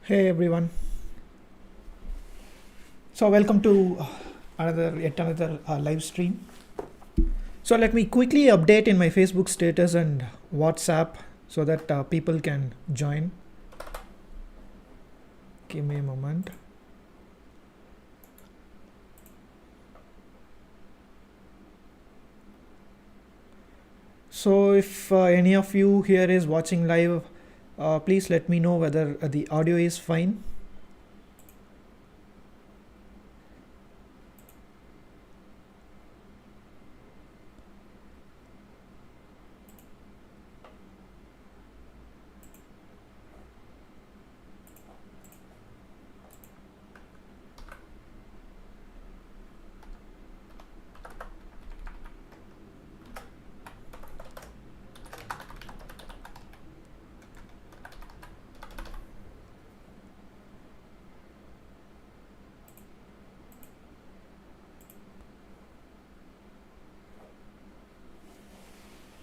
Hey everyone. So welcome to yet another live stream. So let me quickly update in my Facebook status and WhatsApp so that people can join. Give me a moment. So if any of you here is watching live, please let me know whether the audio is fine.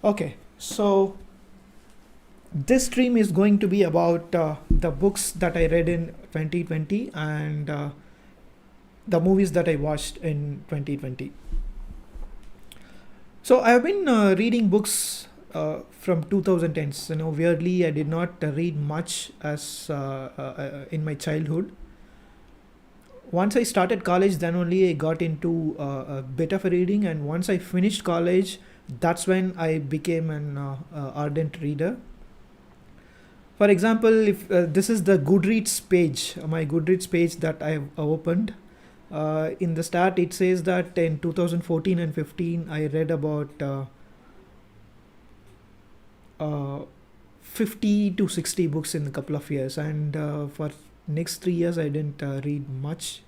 Okay, so this stream is going to be about the books that I read in 2020 and the movies that I watched in 2020. So I have been reading books from 2010s. Weirdly, I did not read much as in my childhood. Once I started college, then only I got into a bit of a reading, and once I finished college, that's when I became an ardent reader. For example, if this is the Goodreads page, my Goodreads page that I have opened. In the start, it says that in 2014 and 15, I read about 50 to 60 books in a couple of years, and for next 3 years, I didn't read much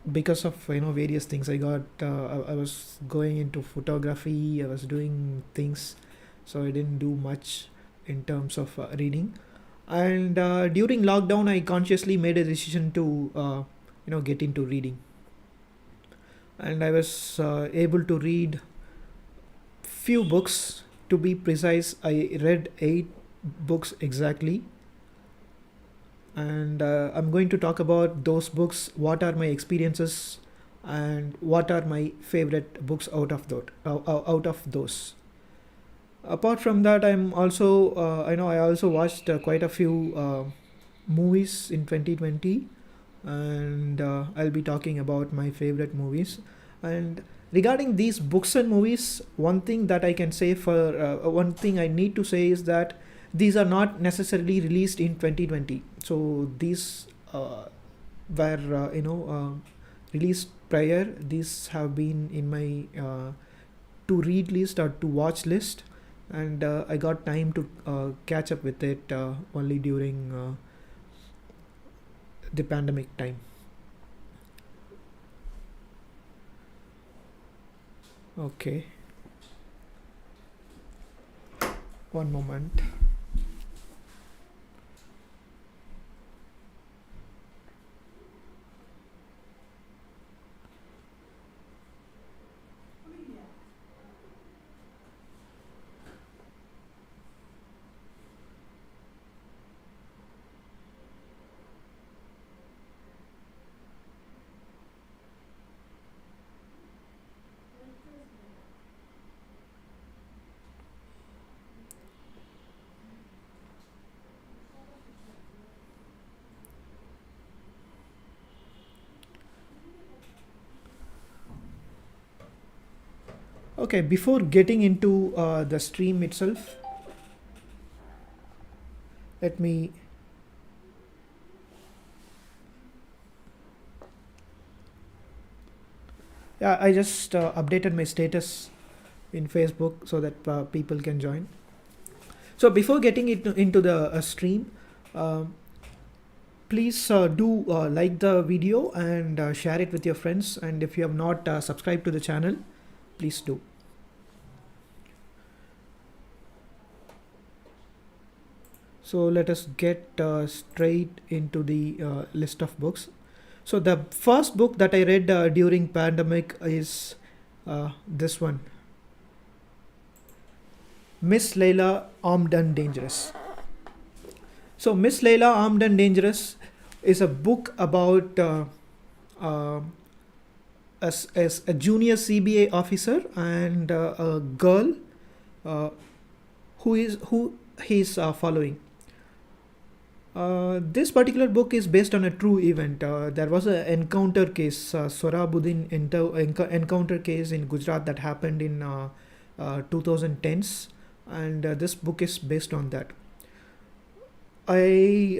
because of various things. I was going into photography. I was doing things, so I didn't do much in terms of reading. And during lockdown, I consciously made a decision to get into reading, and I was able to read few books. To be precise, I read 8 books exactly, and I'm going to talk about those books, what are my experiences, and what are my favorite books out of those. Apart from that, I'm also I also watched quite a few movies in 2020, and I'll be talking about my favorite movies. And regarding these books and movies, one thing that I can say one thing I need to say is that these are not necessarily released in 2020. So these were released prior. These have been in my to read list or to watch list, and I got time to catch up with it only during the pandemic time. Okay, one moment. Okay, before getting into the stream itself, let me yeah, I just updated my status in Facebook so that people can join. So before getting into the stream, uh, please do like the video and share it with your friends. And if you have not subscribed to the channel, please do. So let us get straight into the list of books. So the first book that I read during pandemic is this one, Miss Laila, Armed and Dangerous. So Miss Laila, Armed and Dangerous is a book about uh, as a junior CBA officer and a girl uh, who he's following. This particular book is based on a true event. There was an encounter case, Sorabuddin encounter case in Gujarat that happened in 2010s, and this book is based on that. I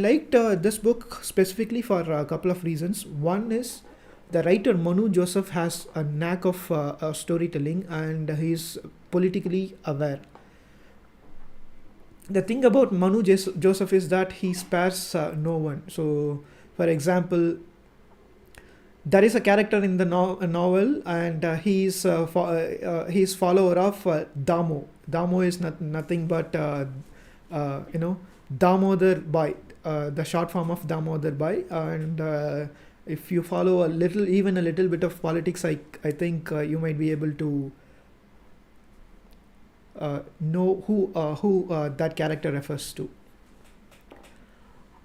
liked this book specifically for a couple of reasons. One is the writer Manu Joseph has a knack of storytelling, and he's politically aware. The thing about Joseph is that he spares no one. So, for example, there is a character in the novel, and he's follower of Damo. Damo is nothing but Damodar Bai, the short form of Damodar Bai. And if you follow even a little bit of politics, I think you might be able to know who that character refers to.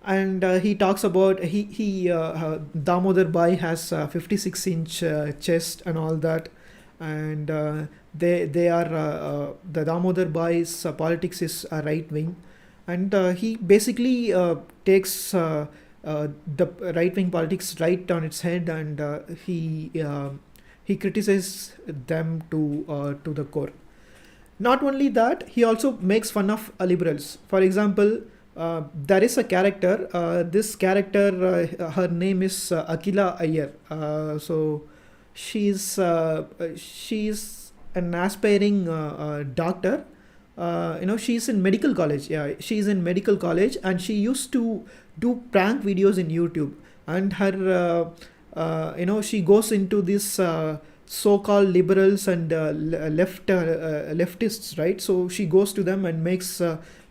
And he talks about he Damodar Bai has 56-inch chest and all that, and they are the Damodar Bai's politics is right wing, and he basically takes the right wing politics right on its head, and he criticizes them to the core. Not only that, he also makes fun of liberals. For example, there is a character. This character, her name is Akila Iyer. So she's an aspiring doctor. She's in medical college. Yeah, she's in medical college, and she used to do prank videos in YouTube. And her, she goes into this. So-called liberals and leftists, right? So she goes to them and makes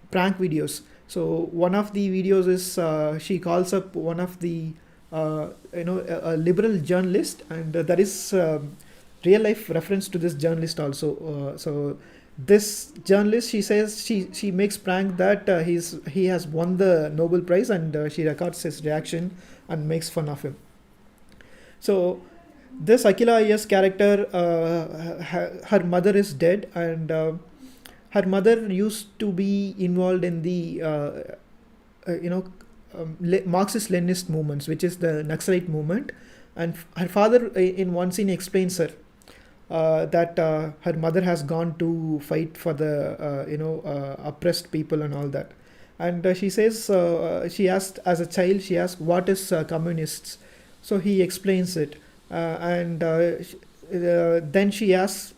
prank videos. So one of the videos is she calls up one of the a liberal journalist, and there is real life reference to this journalist also. So this journalist, she says she makes prank that he has won the Nobel Prize, and she records his reaction and makes fun of him. So this Akila Iyer's character, her mother is dead, and her mother used to be involved in the Marxist-Leninist movements, which is the Naxalite movement, and her father in one scene explains her that her mother has gone to fight for the oppressed people and all that, and she says she asked as a child, she asked what is communists, so he explains it. And then she asks,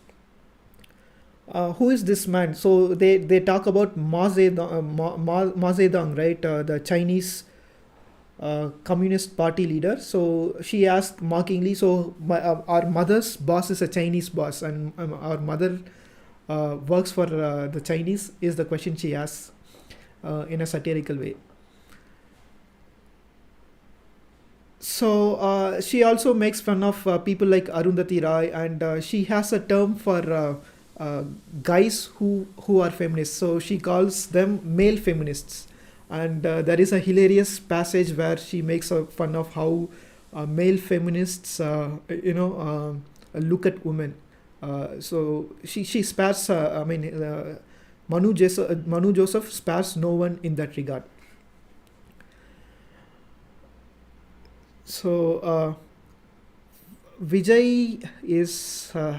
who is this man? So they talk about Mao Zedong, right? The Chinese Communist Party leader. So she asked mockingly, so our mother's boss is a Chinese boss, and our mother works for the Chinese, is the question she asks in a satirical way. So she also makes fun of people like Arundhati Roy, and she has a term for guys who are feminists. So she calls them male feminists, and there is a hilarious passage where she makes fun of how male feminists look at women. So she spares Manu Joseph spares no one in that regard. So Vijay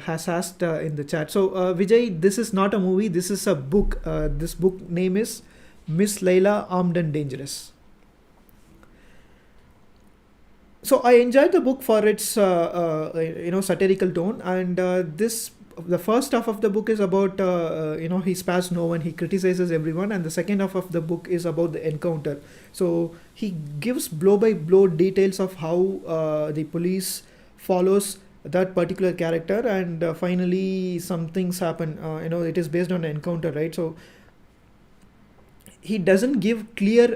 has asked in the chat. So Vijay, this is not a movie. This is a book. This book name is Miss Laila, Armed and Dangerous. So I enjoyed the book for its satirical tone, and the first half of the book is about he spares no one, he criticizes everyone, and the second half of the book is about the encounter. So he gives blow by blow details of how the police follows that particular character, and finally some things happen. It is based on an encounter, right? So he doesn't give clear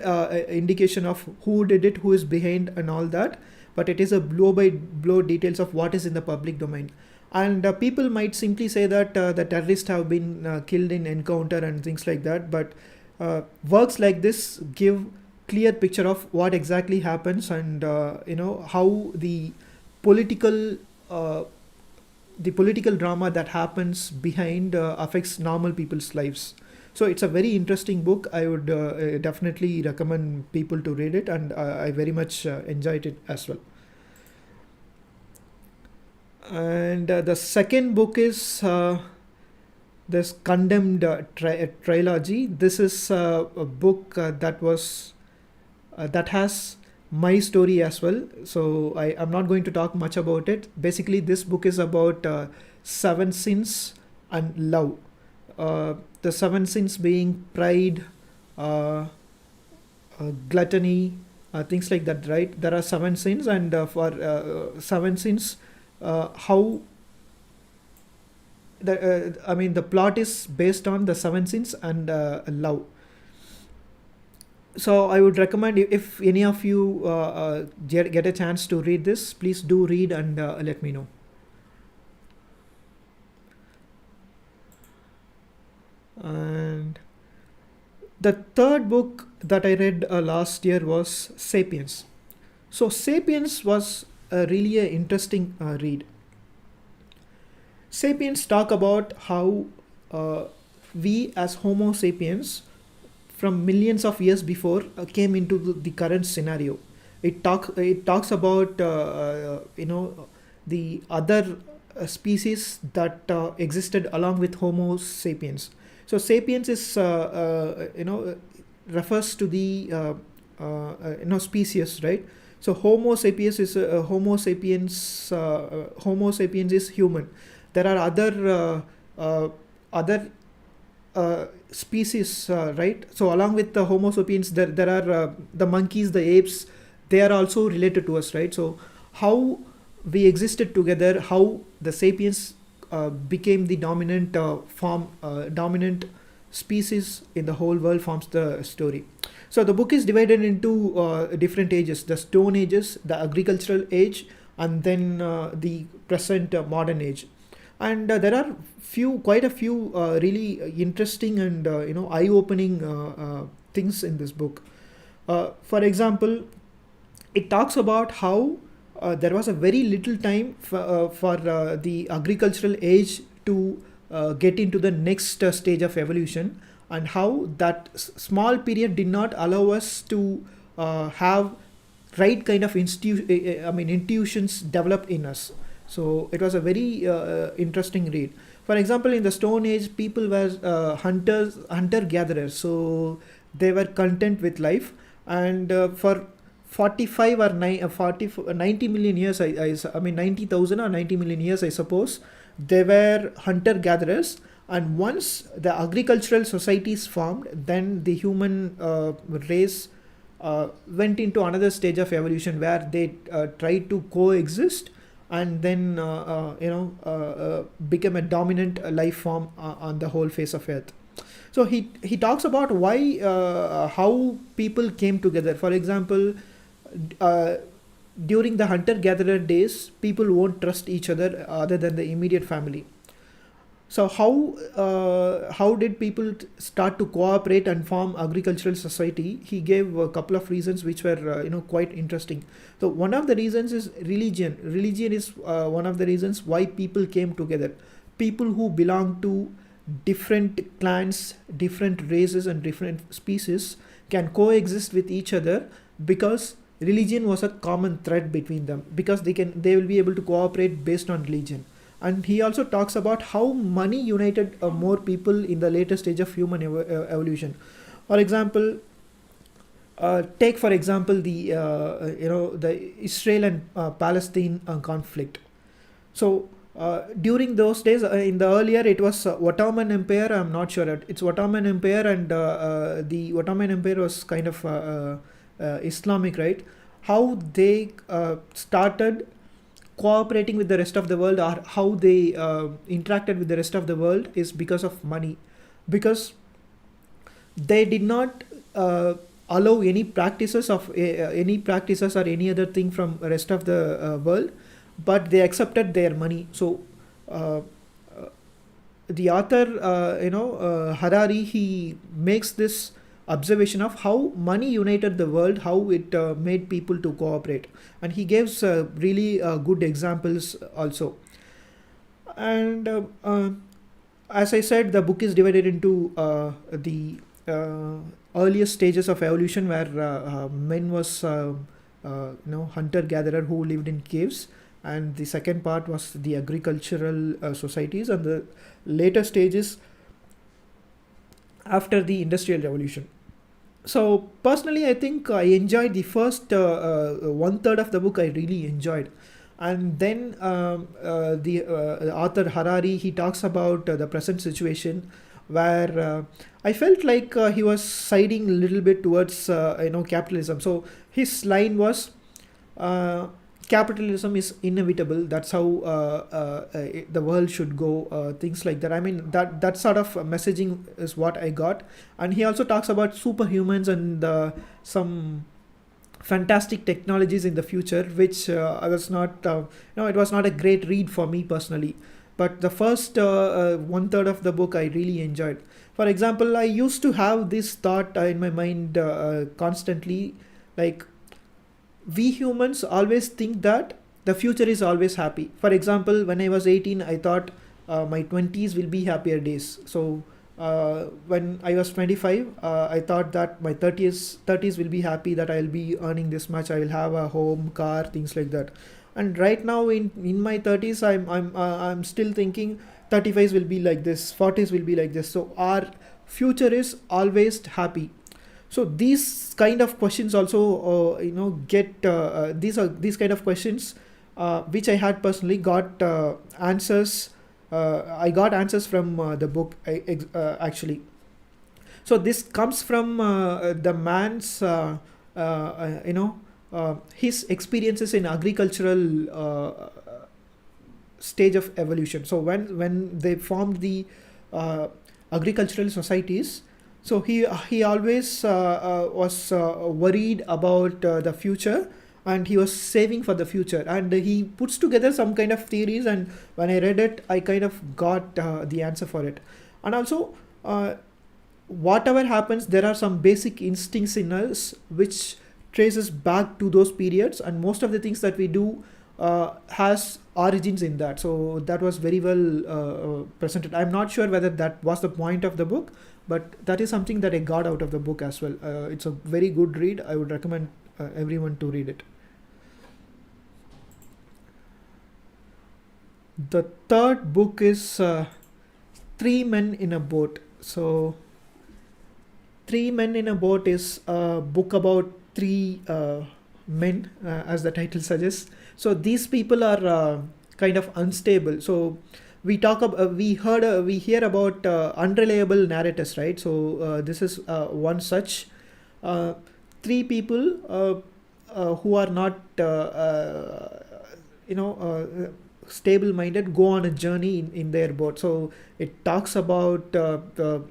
indication of who did it, who is behind, and all that, but it is a blow by blow details of what is in the public domain. And people might simply say that the terrorists have been killed in encounter and things like that, but Works like this give clear picture of what exactly happens, and how political uh, the political drama that happens behind affects normal people's lives. So it's a very interesting book. I would definitely recommend people to read it, and I very much enjoyed it as well. And the second book is this Condemned Trilogy. This is a book that has my story as well. So I'm not going to talk much about it. Basically, this book is about seven sins and love. The seven sins being pride, uh, gluttony, things like that, right? There are seven sins, and for seven sins, how the plot is based on the seven sins and love. So I would recommend, if any of you get a chance to read this, please do read and let me know. And the third book that I read last year was Sapiens. So Sapiens was really an interesting read. Sapiens talk about how we as Homo sapiens from millions of years before came into the current scenario. It talks about the other species that existed along with Homo sapiens. So sapiens is refers to the species, right? So Homo sapiens is human. There are other species, right? So along with the Homo sapiens, there are the monkeys, the apes. They are also related to us, right? So how we existed together, how the sapiens became the dominant species in the whole world forms the story. So the book is divided into different ages: the Stone Ages, the Agricultural Age, and then the present modern age. And there are quite a few really interesting and eye-opening things in this book. For example, it talks about how there was a very little time for the agricultural age to get into the next stage of evolution, and how that small period did not allow us to have right kind of intuitions developed in us. So it was a very interesting read. For example, in the Stone Age, people were hunter gatherers, so they were content with life, and for 45 or 90 million years, I mean 90,000 or 90 million years, I suppose, they were hunter gatherers. And once the agricultural societies formed, then the human race went into another stage of evolution where they tried to coexist, and then become a dominant life form on the whole face of earth. So he talks about why how people came together. For example, during the hunter gatherer days, people won't trust each other other than the immediate family. So how did people start to cooperate and form agricultural society? He gave a couple of reasons which were quite interesting. So one of the reasons is religion. Religion is one of the reasons why people came together. People who belong to different clans, different races, and different species can coexist with each other because religion was a common thread between them, because they will be able to cooperate based on religion. And he also talks about how money united more people in the later stage of human evolution. For example, take for example the Israel and Palestine conflict. So during those days, in the earlier, it was Ottoman Empire. I'm not sure. It's Ottoman Empire, and the Ottoman Empire was kind of Islamic, right? How they started cooperating with the rest of the world, or how they interacted with the rest of the world, is because of money. Because they did not allow any practices or any other thing from the rest of the world, but they accepted their money. So the author Harari, he makes this observation of how money united the world, how it made people to cooperate, and he gives really good examples also. And as I said, the book is divided into the earliest stages of evolution, where men was hunter gatherer who lived in caves, and the second part was the agricultural societies, and the later stages after the industrial revolution. So personally, I think I enjoyed the first one third of the book. I really enjoyed, and then the author Harari, he talks about the present situation, where I felt like he was siding a little bit towards capitalism. So his line was, capitalism is inevitable. That's how the world should go. Things like that. I mean, that sort of messaging is what I got. And he also talks about superhumans and some fantastic technologies in the future, which I was not. It was not a great read for me personally. But the first one third of the book I really enjoyed. For example, I used to have this thought in my mind constantly, like, we humans always think that the future is always happy. For example, when I was 18, I thought my 20s will be happier days. So when I was 25, I thought that my 30s will be happy, that I'll be earning this much, I will have a home, car, things like that. And right now in my 30s, I'm still thinking 35s will be like this, 40s will be like this. So our future is always happy. So these kind of questions also get these kind of questions which I had personally got answers. I got answers from the book actually. So this comes from the man's his experiences in agricultural stage of evolution. So when they formed the agricultural societies, so he always was worried about the future, and he was saving for the future, and he puts together some kind of theories, and when I read it, I kind of got the answer for it. And also whatever happens, there are some basic instincts in us which traces back to those periods, and most of the things that we do has origins in that. So that was very well presented. I'm not sure whether that was the point of the book, but that is something that I got out of the book as well. It's a very good read. I would recommend everyone to read it. The third book is Three Men in a Boat. So Three Men in a Boat is a book about three men, as the title suggests. So these people are kind of unstable. So we hear about unreliable narrators, right? So this is one such. Three people who are not stable minded go on a journey in their boat. So it talks about the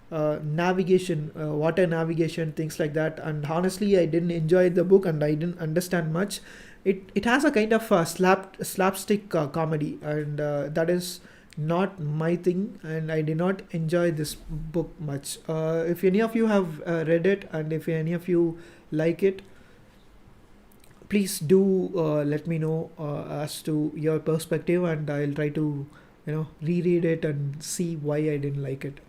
navigation, water navigation, things like that. And honestly, I didn't enjoy the book, and I didn't understand much. It has a kind of slapstick comedy, and that is not my thing, and I did not enjoy this book much. If any of you have read it, and if any of you like it, please do let me know as to your perspective, and I'll try to reread it and see why I didn't like it.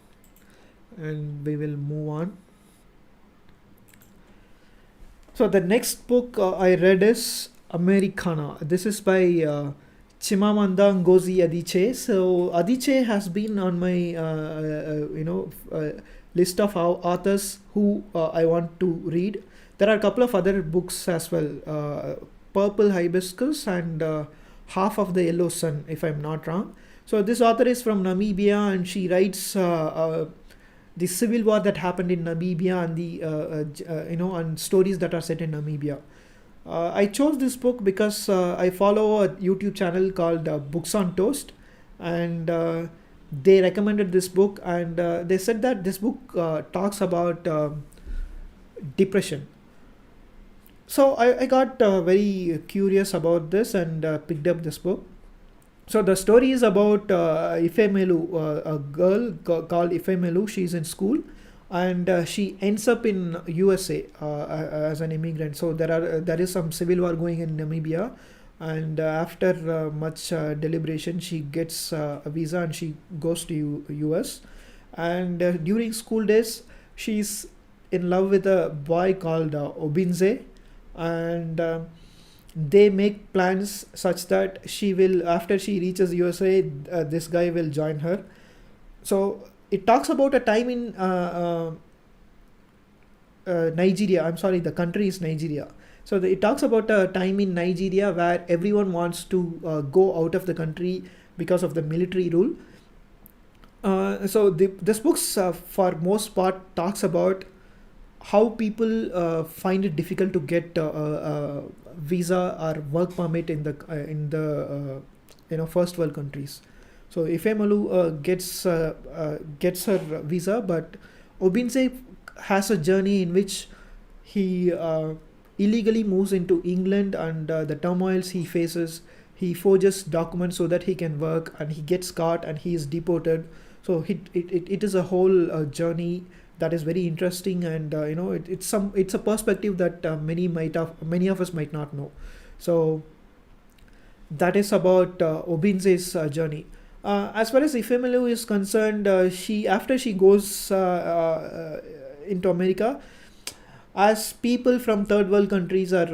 And we will move on. So the next book I read is Americanah. This is by Chimamanda Ngozi Adichie. So Adichie has been on my list of authors who I want to read. There are a couple of other books as well, Purple Hibiscus and Half of the Yellow Sun, if I'm not wrong. So this author is from Namibia, and she writes the civil war that happened in Namibia, and the and stories that are set in Namibia. I chose this book because I follow a YouTube channel called Books on Toast, and they recommended this book, and they said that this book talks about depression. So I got very curious about this and picked up this book. So the story is about Ifemelu, a girl called Ifemelu. She's in school, and she ends up in USA as an immigrant. So there is some civil war going in Namibia, and after much deliberation, she gets a visa and she goes to US. And during school days, she's in love with a boy called Obinze, and they make plans such that she will, after she reaches USA, this guy will join her. So it talks about a time in Nigeria. I'm sorry, the country is Nigeria. So it talks about a time in Nigeria where everyone wants to go out of the country because of the military rule. So this book, for most part, talks about how people find it difficult to get a visa or work permit in the first world countries. So Ifemalu gets her visa, but Obinze has a journey in which he illegally moves into England, and the turmoils he faces. He forges documents so that he can work, and he gets caught and he is deported. So it is a whole journey that is very interesting, and it's a perspective that many of us might not know. So that is about Obinze's journey. As far as Ifemelu is concerned, after she goes into America, as people from third world countries, or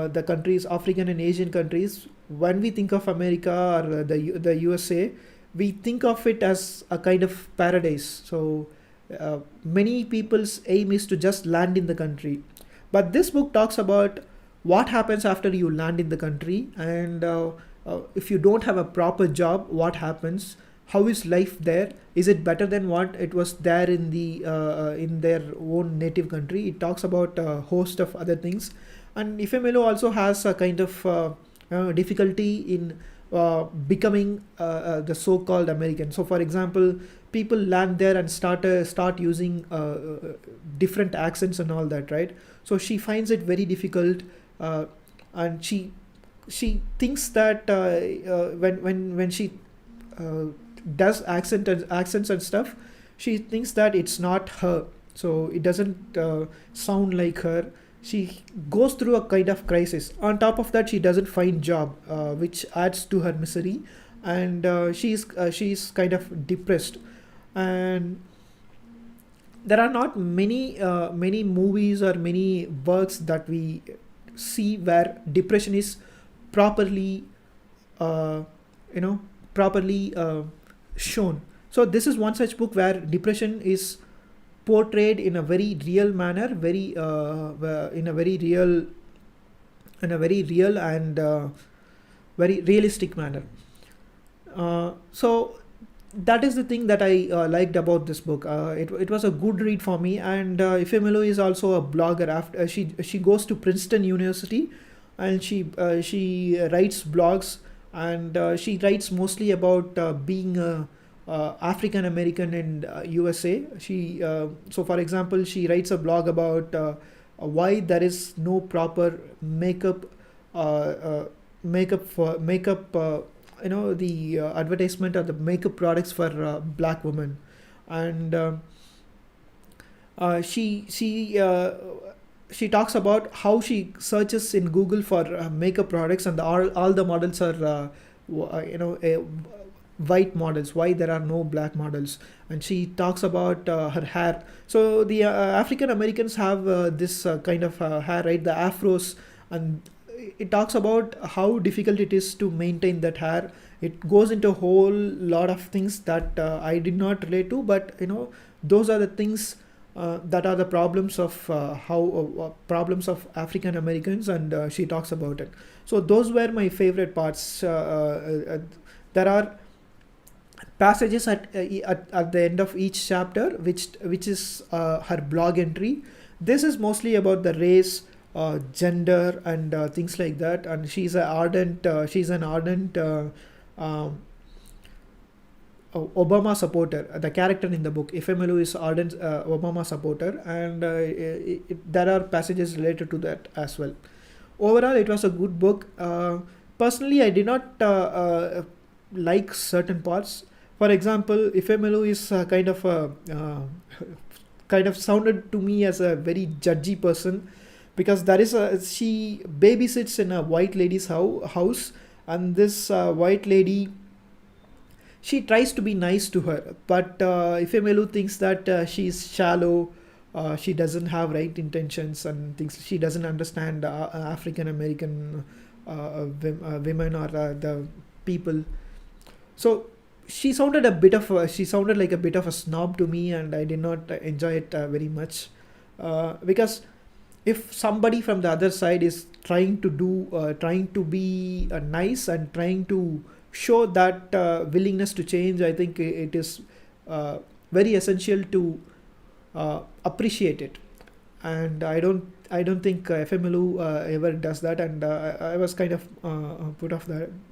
the countries, African and Asian countries, when we think of America or the USA, we think of it as a kind of paradise. So many people's aim is to just land in the country, but this book talks about what happens after you land in the country, and if you don't have a proper job, what happens, how is life there, is it better than what it was there in their own native country. It talks about a host of other things, and Ifemelu also has a kind of difficulty in becoming the so-called American. So for example, people land there and start using different accents and all that, right? So she finds it very difficult, and she thinks that when she does accents and stuff, she thinks that it's not her, so it doesn't sound like her. She goes through a kind of crisis. On top of that, she doesn't find job, which adds to her misery, and she's kind of depressed. And there are not many movies or many works that we see where depression is properly shown. So this is one such book where depression is portrayed in a very real manner, in a very real and very realistic manner. So that is the thing that I liked about this book. It was a good read for me, and Ifemelu is also a blogger. After she goes to Princeton University, and she writes blogs, and she writes mostly about being a African American in USA. So for example, she writes a blog about why there is no proper makeup the advertisement or the makeup products for black women. And she talks about how she searches in Google for makeup products, and all the models are white models, why there are no black models. And she talks about her hair. So the African Americans have this kind of hair, right, the afros, and it talks about how difficult it is to maintain that hair. It goes into a whole lot of things that I did not relate to, but those are the things that are the problems of problems of African Americans, and she talks about it. So those were my favorite parts. There are passages at the end of each chapter, which is her blog entry. This is mostly about the race, gender, and things like that. And she's an ardent Obama supporter. The character in the book, Ifemelu, is ardent Obama supporter, and there are passages related to that as well. Overall, it was a good book. Personally, I did not like certain parts. For example, Ifemelu is kind of a kind of sounded to me as a very judgy person, because there is a she babysits in a white lady's house, and this white lady, she tries to be nice to her, but Ifemelu thinks that she's shallow, she doesn't have right intentions and things. She doesn't understand African American women or the people. So she sounded like a bit of a snob to me, and I did not enjoy it very much, because if somebody from the other side is trying to be nice and trying to show that willingness to change, I think it is very essential to appreciate it. And I don't think FMLU ever does that, and I was kind of put off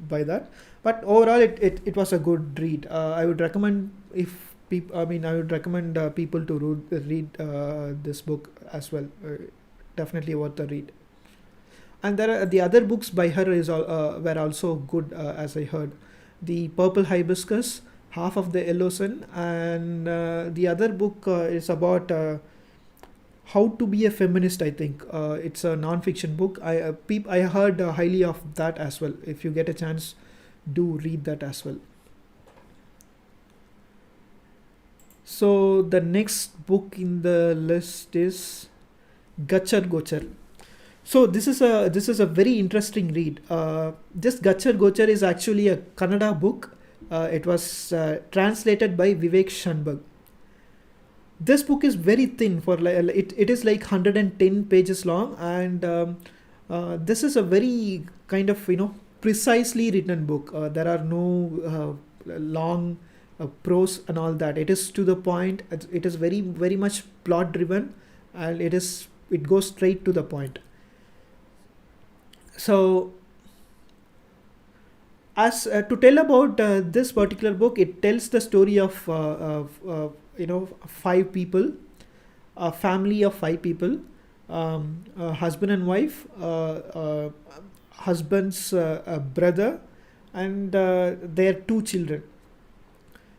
by that. But overall, it was a good read. I would recommend if people. I mean, I would recommend people to read this book as well. Definitely worth the read. And the other books by her were also good, as I heard. The Purple Hibiscus, Half of the Yellow Sun, and the other book is about how to be a feminist. I think it's a non-fiction book. I heard highly of that as well. If you get a chance, do read that as well. So the next book in the list is Ghochar. So this is a very interesting read. This Ghochar is actually a Kannada book. It was translated by Vivek Shanbhag. This book is very thin, for it is like 110 pages long, and this is a very kind of precisely written book. There are no long prose and all that. It is to the point. It is very very much plot driven, and it goes straight to the point. So, as to tell about this particular book, it tells the story of five people, a family of five people, a husband and wife, husband's brother, and their two children.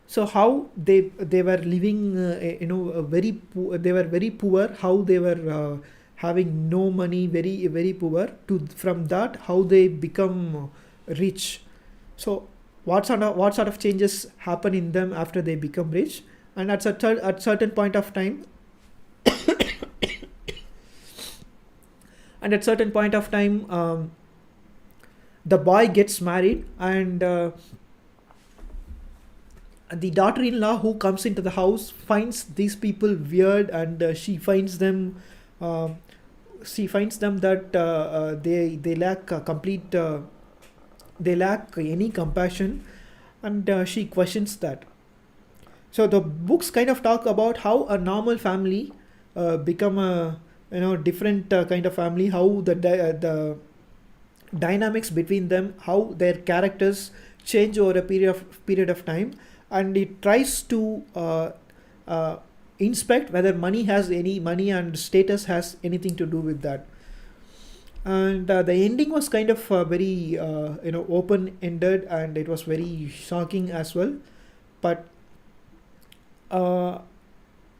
So how they were living, they were very poor. How they were having no money, very very poor. From that, how they become rich. So what sort of changes happen in them after they become rich, and at certain point of time, and at certain point of time, the boy gets married, and the daughter-in-law who comes into the house finds these people weird, and she finds them that they lack complete they lack any compassion, and she questions that. So the books kind of talk about how a normal family become a different kind of family, how the dynamics between them, how their characters change over a period of time, and it tries to inspect whether money and status has anything to do with that. And the ending was kind of very open-ended, and it was very shocking as well. But I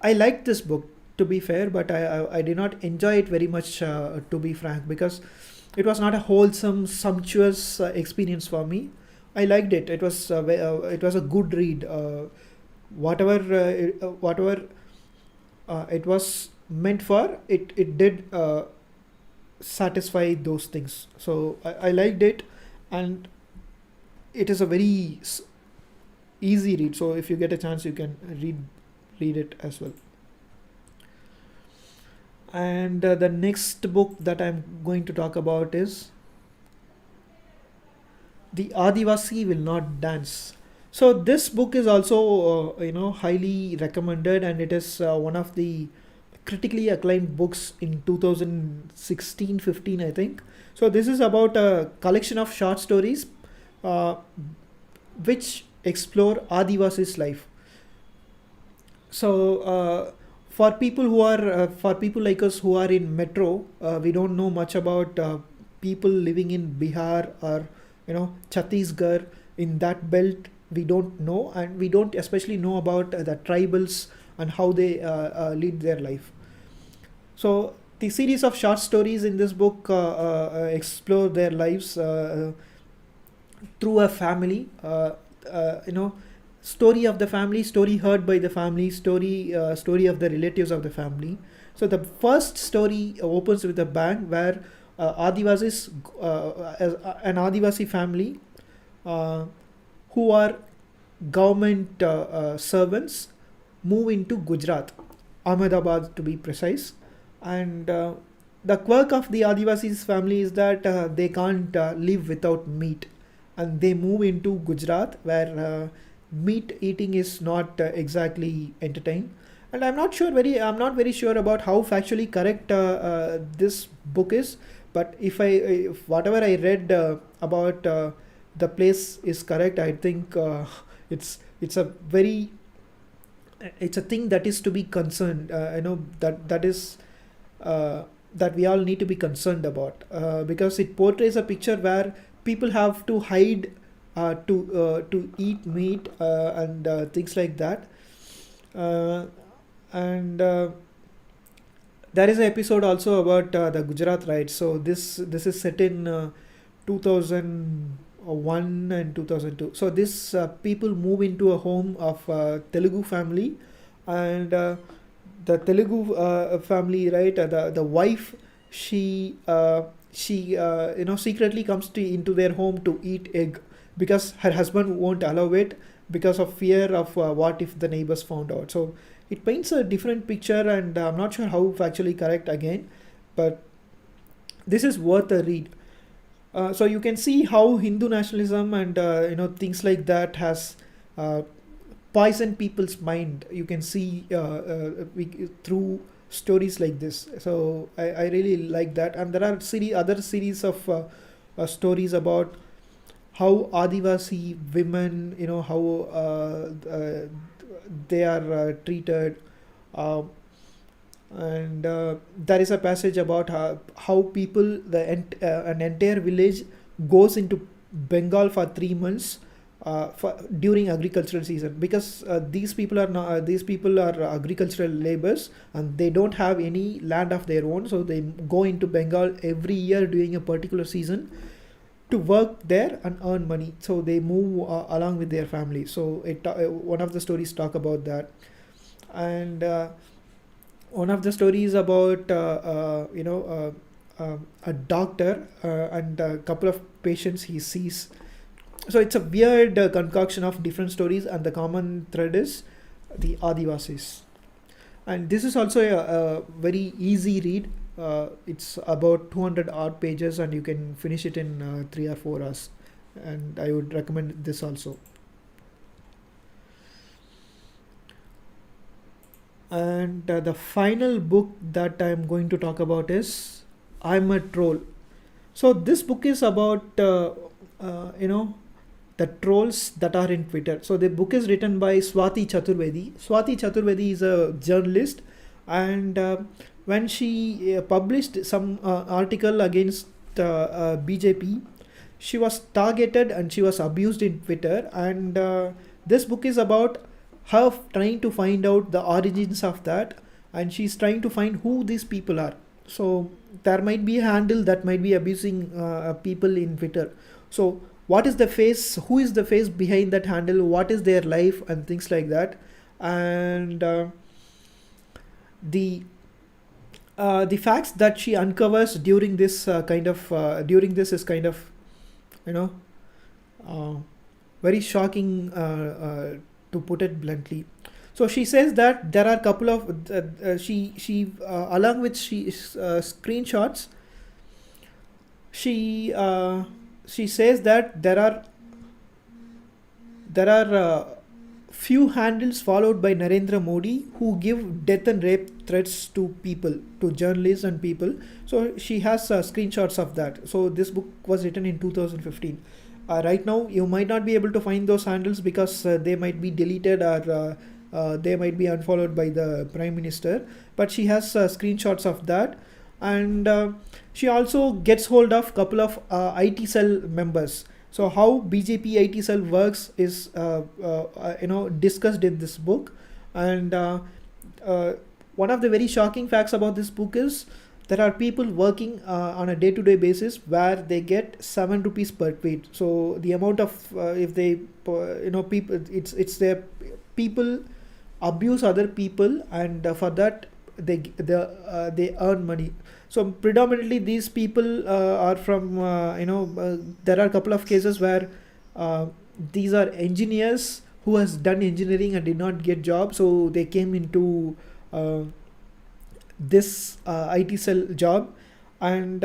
liked this book, to be fair, but I did not enjoy it very much, to be frank, because it was not a wholesome, sumptuous experience for me. I liked it. It was a good read. Whatever it was meant for, it did satisfy those things. So I liked it, and it is a very easy read. So if you get a chance, you can read it as well. And the next book that I'm going to talk about is The Adivasi Will Not Dance. So this book is also highly recommended, and it is one of the critically acclaimed books in 2016-15, I think. So this is about a collection of short stories which explore Adivasi's life. So for people like us who are in metro, we don't know much about people living in Bihar or Chhattisgarh, in that belt. We don't know, and we don't especially know about the tribals and how they lead their life. So the series of short stories in this book explore their lives through a family, story of the family, story heard by the family, story of the relatives of the family. So the first story opens with a bang where Adivasis, an Adivasi family who are government servants, move into Gujarat, Ahmedabad to be precise. And the quirk of the Adivasis family is that they can't live without meat, and they move into Gujarat where meat eating is not exactly entertained. And I'm not very sure about how factually correct this book is, but if whatever I read about the place is correct, I think it's a very it's a thing that is to be concerned. That is that we all need to be concerned about, because it portrays a picture where people have to hide to eat meat and things like that. And there is an episode also about the Gujarat riots. So this is set in 2001 and 2002. So this people move into a home of Telugu family, and the Telugu family, right? The wife, she secretly comes into their home to eat egg because her husband won't allow it because of fear of what if the neighbors found out. So it paints a different picture, and I'm not sure how factually correct again, but this is worth a read. So you can see how Hindu nationalism and things like that has poisoned people's mind. You can see through stories like this. So I really like that, and there are other series of stories about how Adivasi women, how they are treated, and there is a passage about how people, an entire village goes into Bengal for 3 months during agricultural season, because these people are agricultural laborers and they don't have any land of their own, so they go into Bengal every year during a particular season to work there and earn money. So they move along with their family. So one of the stories talk about that, and one of the stories about a doctor and a couple of patients he sees. So it's a weird concoction of different stories, and the common thread is the Adivasis. And this is also a very easy read. It's about 200 odd pages, and you can finish it in 3 or 4 hours. And I would recommend this also. And the final book that I'm going to talk about is I'm a Troll. So this book is about the trolls that are in Twitter. So the book is written by Swati Chaturvedi. Swati Chaturvedi is a journalist, and when she published some article against BJP, she was targeted and she was abused in Twitter. And this book is about her trying to find out the origins of that, and she's trying to find who these people are. So there might be a handle that might be abusing people in Twitter. So what is the face, who is the face behind that handle, what is their life, and things like that. And the facts that she uncovers during this is kind of very shocking, to put it bluntly. So she says that there are a couple of along with screenshots, she says that there are few handles followed by Narendra Modi who give death and rape threats to people, to journalists and people. So she has screenshots of that. So this book was written in 2015. Right now you might not be able to find those handles because they might be deleted, or they might be unfollowed by the Prime Minister, but she has screenshots of that. And she also gets hold of a couple of IT cell members. So how BJP IT cell works is discussed in this book, and one of the very shocking facts about this book is there are people working on a day-to-day basis where they get 7 rupees per tweet. So the amount of if they people, it's their people abuse other people, and for that they earn money. So predominantly these people are from there are a couple of cases where these are engineers who has done engineering and did not get job, so they came into this IT cell job, and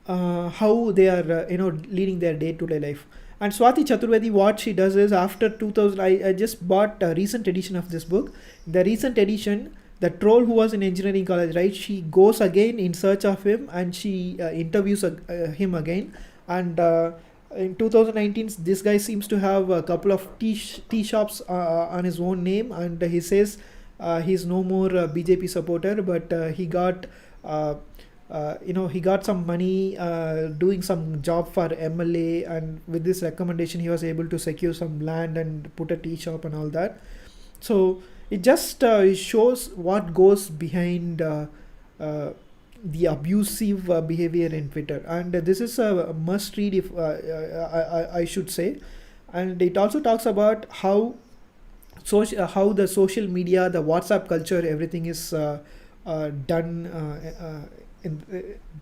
how they are leading their day-to-day life. And Swati Chaturvedi, what she does is, after 2000, I just bought a recent edition of this book. The recent edition, the troll who was in engineering college, right, she goes again in search of him, and she interviews him again. And in 2019, this guy seems to have a couple of tea shops on his own name, and he says he's no more a BJP supporter, but he got he got some money doing some job for MLA, and with this recommendation he was able to secure some land and put a tea shop and all that. So it just shows what goes behind the abusive behavior in Twitter, and this is a must read, if I should say. And it also talks about how how the social media, the WhatsApp culture, everything is done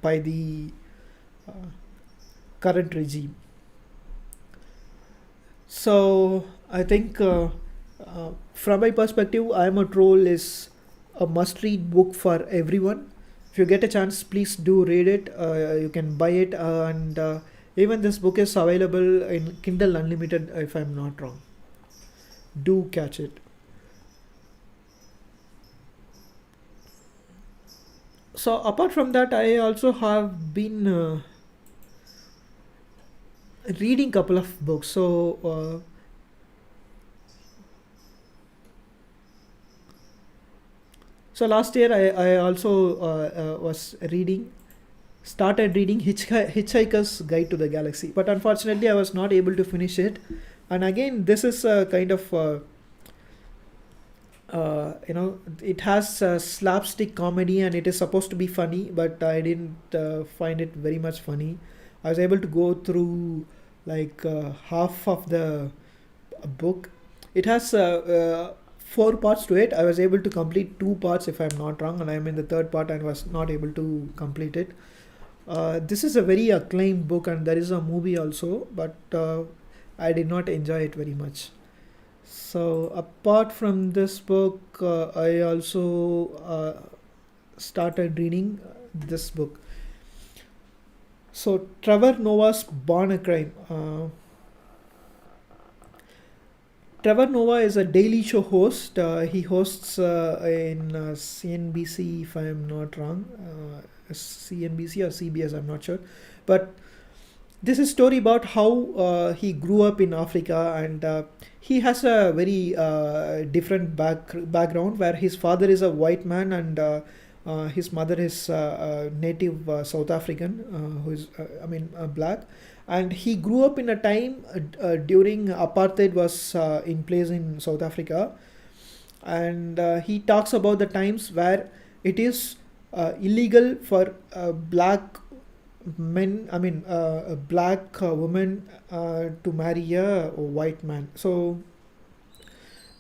by the current regime. So I think from my perspective, I Am a Troll is a must-read book for everyone. If you get a chance, please do read it. You can buy it, and even this book is available in Kindle Unlimited, if I'm not wrong. Do catch it. So apart from that, I also have been reading couple of books. So last year I also was started reading Hitchhiker's Guide to the Galaxy, but unfortunately I was not able to finish it. And again, this is a kind of it has slapstick comedy, and it is supposed to be funny, but I didn't find it very much funny. I was able to go through like half of the book. It has 4 parts to it. I was able to complete 2 parts, if I'm not wrong, and I'm in the 3rd part and was not able to complete it. This is a very acclaimed book, and there is a movie also, but I did not enjoy it very much. So apart from this book, I also started reading this book. So Trevor Noah's Born a Crime. Trevor Noah is a daily show host. He hosts in CNBC, if I am not wrong. CNBC or CBS, I'm not sure. But this is a story about how he grew up in Africa, and he has a very different background, where his father is a white man, and his mother is native South African, who is black. And he grew up in a time during apartheid was in place in South Africa, and he talks about the times where it is illegal for black men, a black woman to marry a white man. So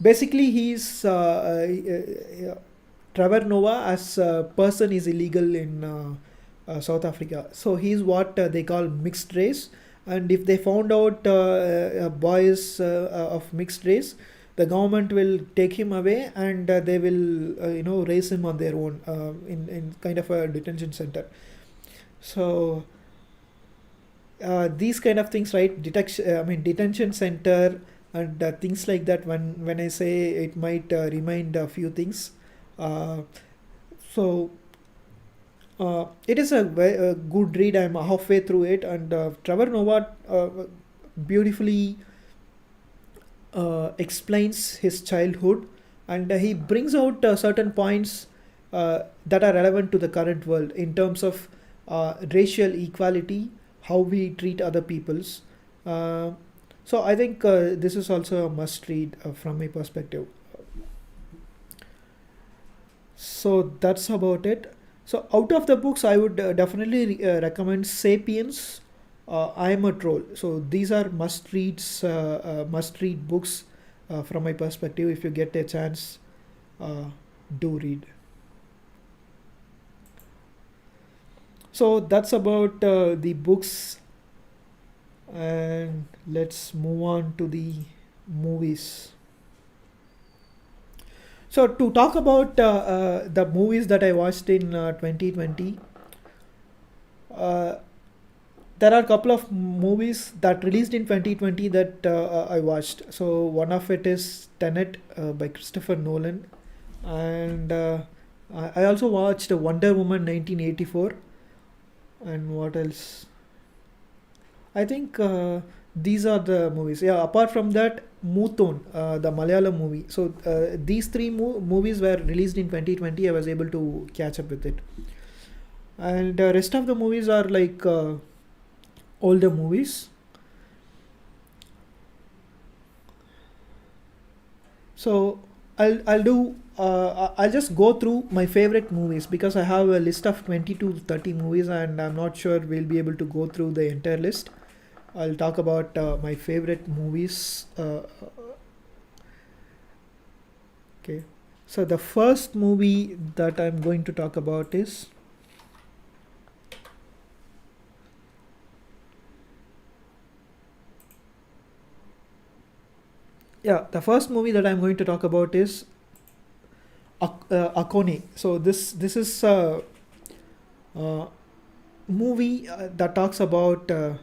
basically he's Trevor Noah as a person is illegal in South Africa. So he's what they call mixed race, and if they found out a boy is of mixed race, the government will take him away, and they will raise him on their own in kind of a detention center. So these kind of things, right? Detention center and things like that. When I say, it might remind a few things. So it is a good read. I'm halfway through it, and Trevor Noah beautifully explains his childhood, and he brings out certain points that are relevant to the current world in terms of racial equality, how we treat other peoples. So I think this is also a must read from my perspective. So that's about it. So out of the books, I would definitely recommend Sapiens. I am a troll. So these are must read books from my perspective. If you get a chance, uh, do read. So that's about the books, and let's move on to the movies. So to talk about the movies that I watched in 2020, uh, there are a couple of movies that released in 2020 that I watched. So one of it is Tenet by Christopher Nolan, and I also watched Wonder Woman 1984. And what else? I think these are the movies. Yeah, apart from that, Muthon, the Malayalam movie. So these three movies were released in 2020. I was able to catch up with it. And the rest of the movies are like older movies. So I'll just go through my favorite movies because I have a list of 20 to 30 movies, and I'm not sure we'll be able to go through the entire list. I'll talk about my favorite movies. Okay. So the first movie that I'm going to talk about is, yeah, the first movie that I'm going to talk about is Akone. So this is a movie that talks about a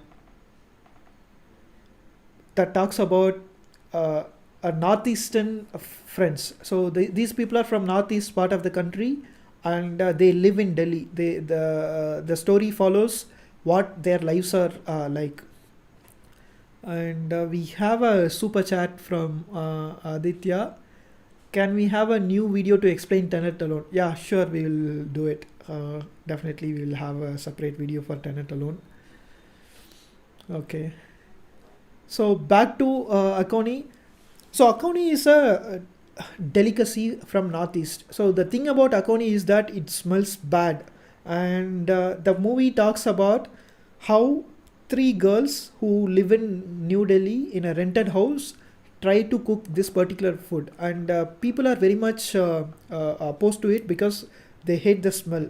northeastern friends. So these people are from northeast part of the country, and they live in Delhi. The story follows what their lives are like. And we have a super chat from Aditya. Can we have a new video to explain Tenet alone? Yeah, sure, we will do it. Definitely, we will have a separate video for Tenet alone. Okay. So back to Akoni. So Akoni is a delicacy from Northeast. So the thing about Akoni is that it smells bad, and the movie talks about how three girls who live in New Delhi in a rented house try to cook this particular food, and people are very much opposed to it because they hate the smell.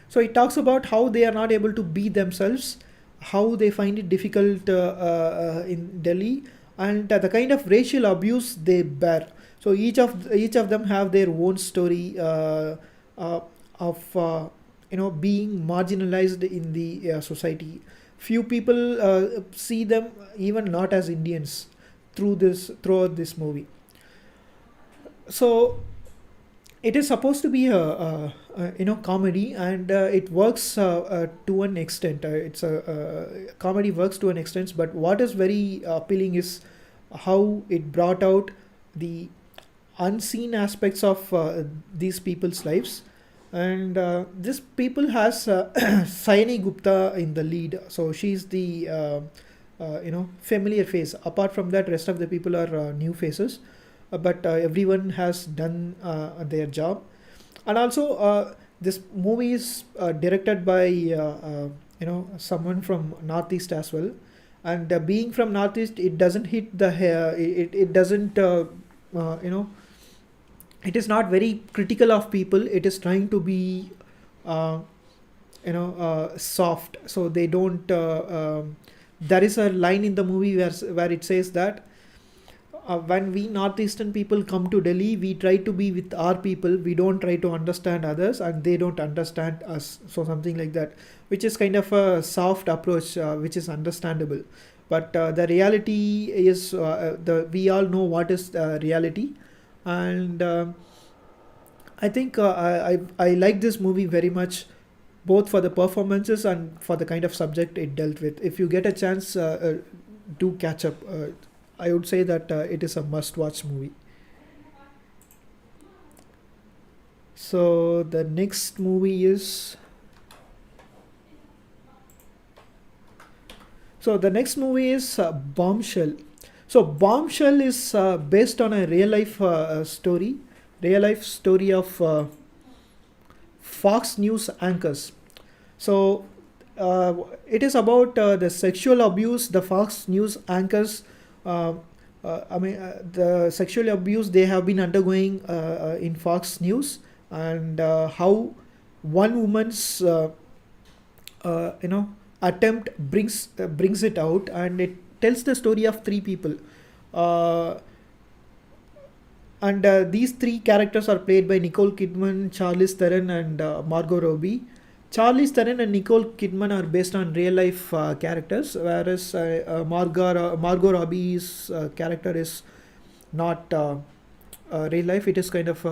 So it talks about how they are not able to be themselves, how they find it difficult in Delhi, and the kind of racial abuse they bear. So each of them have their own story of being marginalized in the society. Few people see them even not as Indians throughout this movie. So it is supposed to be a comedy, and it works to an extent. It's a comedy works to an extent, but what is very appealing is how it brought out the unseen aspects of these people's lives. And this people has Saini Gupta in the lead, so she's the familiar face. Apart from that, rest of the people are new faces, but everyone has done their job. And also this movie is directed by someone from Northeast as well. And being from Northeast, it doesn't hit the hair, it doesn't you know it is not very critical of people. It is trying to be soft, so they don't there is a line in the movie where it says that when we northeastern people come to Delhi, we try to be with our people, we don't try to understand others, and they don't understand us. So something like that, which is kind of a soft approach, which is understandable. But the reality is, we all know what is reality. And I think I like this movie very much, both for the performances and for the kind of subject it dealt with. If you get a chance, do catch up. I would say that it is a must-watch movie. So the next movie is. So the next movie is Bombshell. So Bombshell is based on a real life story real life story of Fox News anchors. So it is about the sexual abuse the Fox News anchors. Uh, the sexual abuse they have been undergoing in Fox News, and how one woman's you know attempt brings it out, and it tells the story of three people. Uh, and these three characters are played by Nicole Kidman, Charlize Theron, and Margot Robbie. Charlize Theron and Nicole Kidman are based on real life characters, whereas Margot Robbie's character is not real life. It is kind of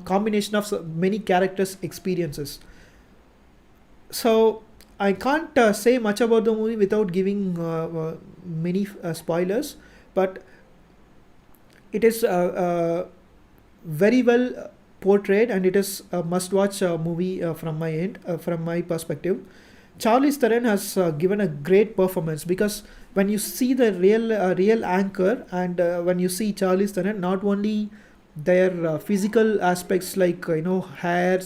combination of many characters' experiences. So I can't say much about the movie without giving many spoilers, but it is very well portrayed, and it is a must-watch movie from my end, from my perspective. Charlize Theron has given a great performance, because when you see the real anchor, and when you see Charlize Theron, not only their physical aspects like hair,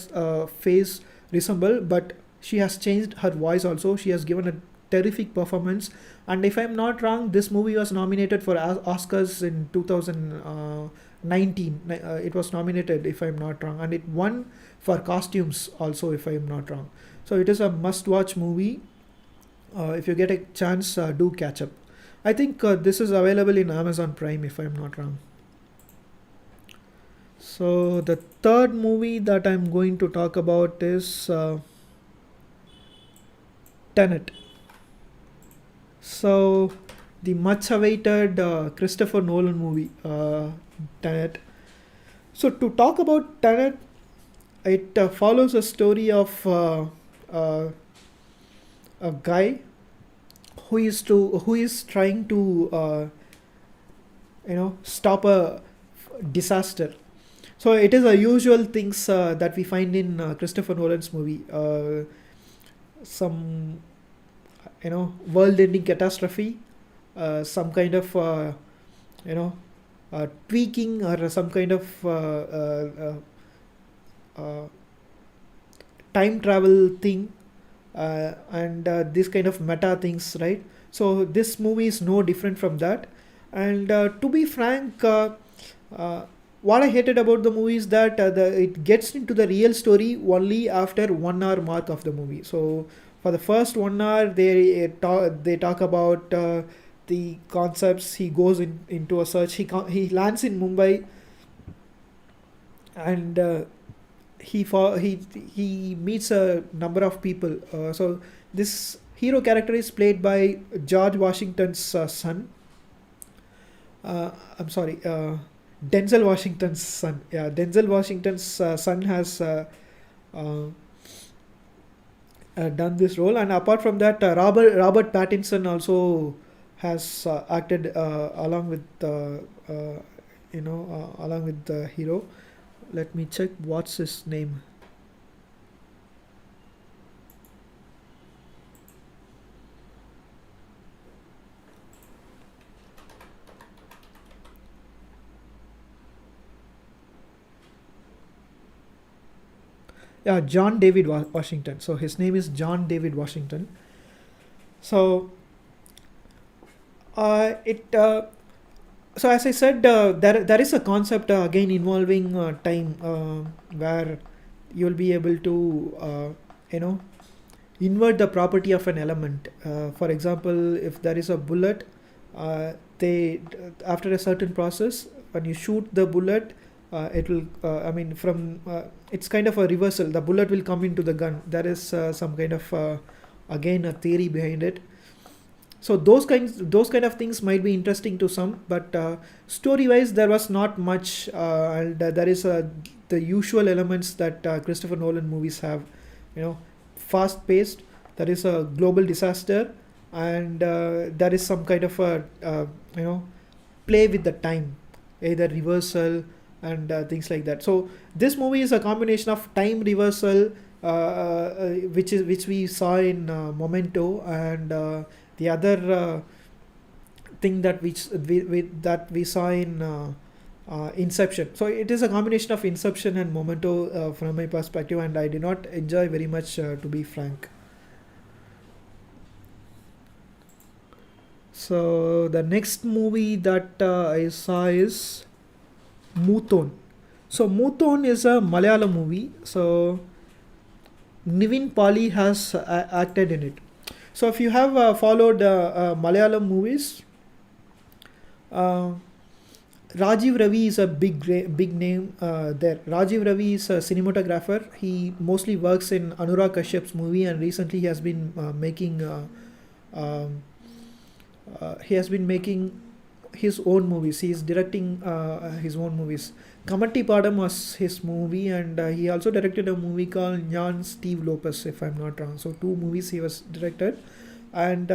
face resemble, but she has changed her voice also. She has given a terrific performance, and if I'm not wrong, this movie was nominated for Oscars in 2019. It was nominated, if I'm not wrong, and it won for costumes also, if I'm not wrong. So it is a must-watch movie. If you get a chance, do catch up. I think this is available in Amazon Prime, if I'm not wrong. So the third movie that I'm going to talk about is Tenet. So the much awaited Christopher Nolan movie, Tenet. So to talk about Tenet, it follows a story of a guy who is trying to stop a disaster. So it is a usual things that we find in Christopher Nolan's movie. Some world-ending catastrophe, some kind of tweaking, or some kind of time travel thing, and this kind of meta things, right? So this movie is no different from that. And to be frank, what I hated about the movie is that it gets into the real story only after 1 hour mark of the movie. So for the first 1 hour, they talk about the concepts. He goes into a search. He lands in Mumbai, and he meets a number of people. So this hero character is played by George Washington's son. I'm sorry, Denzel Washington's son. Yeah, Denzel Washington's son has done this role, and apart from that, Robert Pattinson also has acted along with along with the hero. Let me check what's his name. Yeah, John David Washington. So his name is John David Washington. So it so as I said, there is a concept again involving time, where you will be able to invert the property of an element. For example, if there is a bullet, they after a certain process, when you shoot the bullet, it will from it's kind of a reversal. The bullet will come into the gun. There is some kind of again a theory behind it. So those kind of things might be interesting to some, but story wise there was not much, and there is the usual elements that Christopher Nolan movies have. Fast paced. There is a global disaster, and there is some kind of a play with the time, either reversal and things like that. So this movie is a combination of time reversal, which we saw in Memento, and the other thing that we saw in Inception. So it is a combination of Inception and Memento from my perspective, and I did not enjoy very much, to be frank. So the next movie that I saw is Muthon. So Muthon is a Malayalam movie. So Nivin Pali has acted in it. So if you have followed Malayalam movies, uh, Rajiv Ravi is a big name there. Rajiv Ravi is a cinematographer. He mostly works in Anurag Kashyap's movie, and recently he has been making his own movies. He is directing his own movies. Kamatti Padam was his movie, and he also directed a movie called Nyan Steve Lopez, if I'm not wrong. So two movies he was directed, and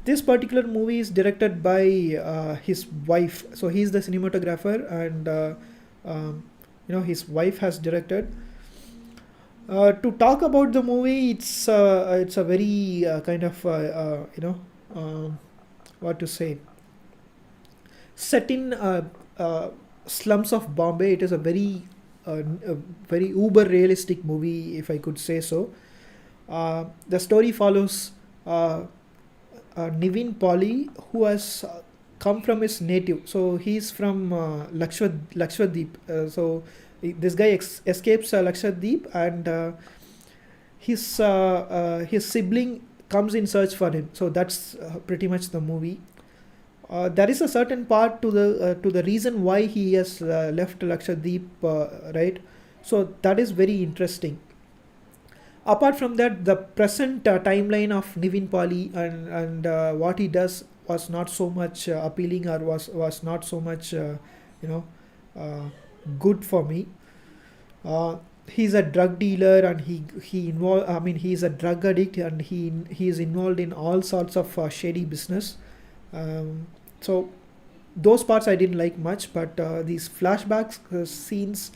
this particular movie is directed by his wife. So he's the cinematographer, and his wife has directed. To talk about the movie, it's a very kind of what to say, set in slums of Bombay. It is a very uber realistic movie, if I could say so. The story follows Nivin Pali, who has come from his native. So he's from Lakshadweep. So this guy escapes Lakshadweep, and his sibling comes in search for him. So that's pretty much the movie. There is a certain part to the reason why he has left Lakshadweep, right? So that is very interesting. Apart from that, the present timeline of Nivin Pali and what he does was not so much appealing, or was not so much uh, good for me. He's a drug dealer, and he's a drug addict, and he is involved in all sorts of shady business. So those parts I didn't like much, but these flashbacks scenes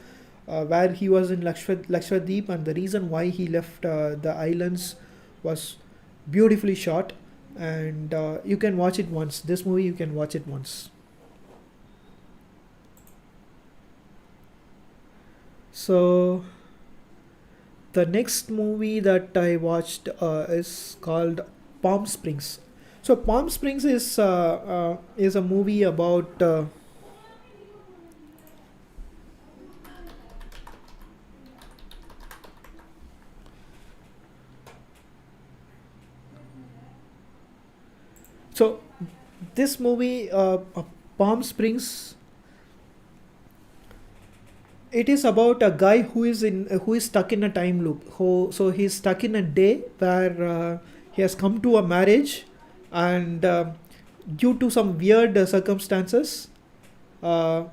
where he was in Lakshadweep, and the reason why he left the islands was beautifully shot, and you can watch it once. This movie you can watch it once. So the next movie that I watched is called Palm Springs. So Palm Springs is a movie about so this movie, Palm Springs, it is about a guy who is stuck in a time loop. So he's stuck in a day where he has come to a marriage, and due to some weird circumstances, uh,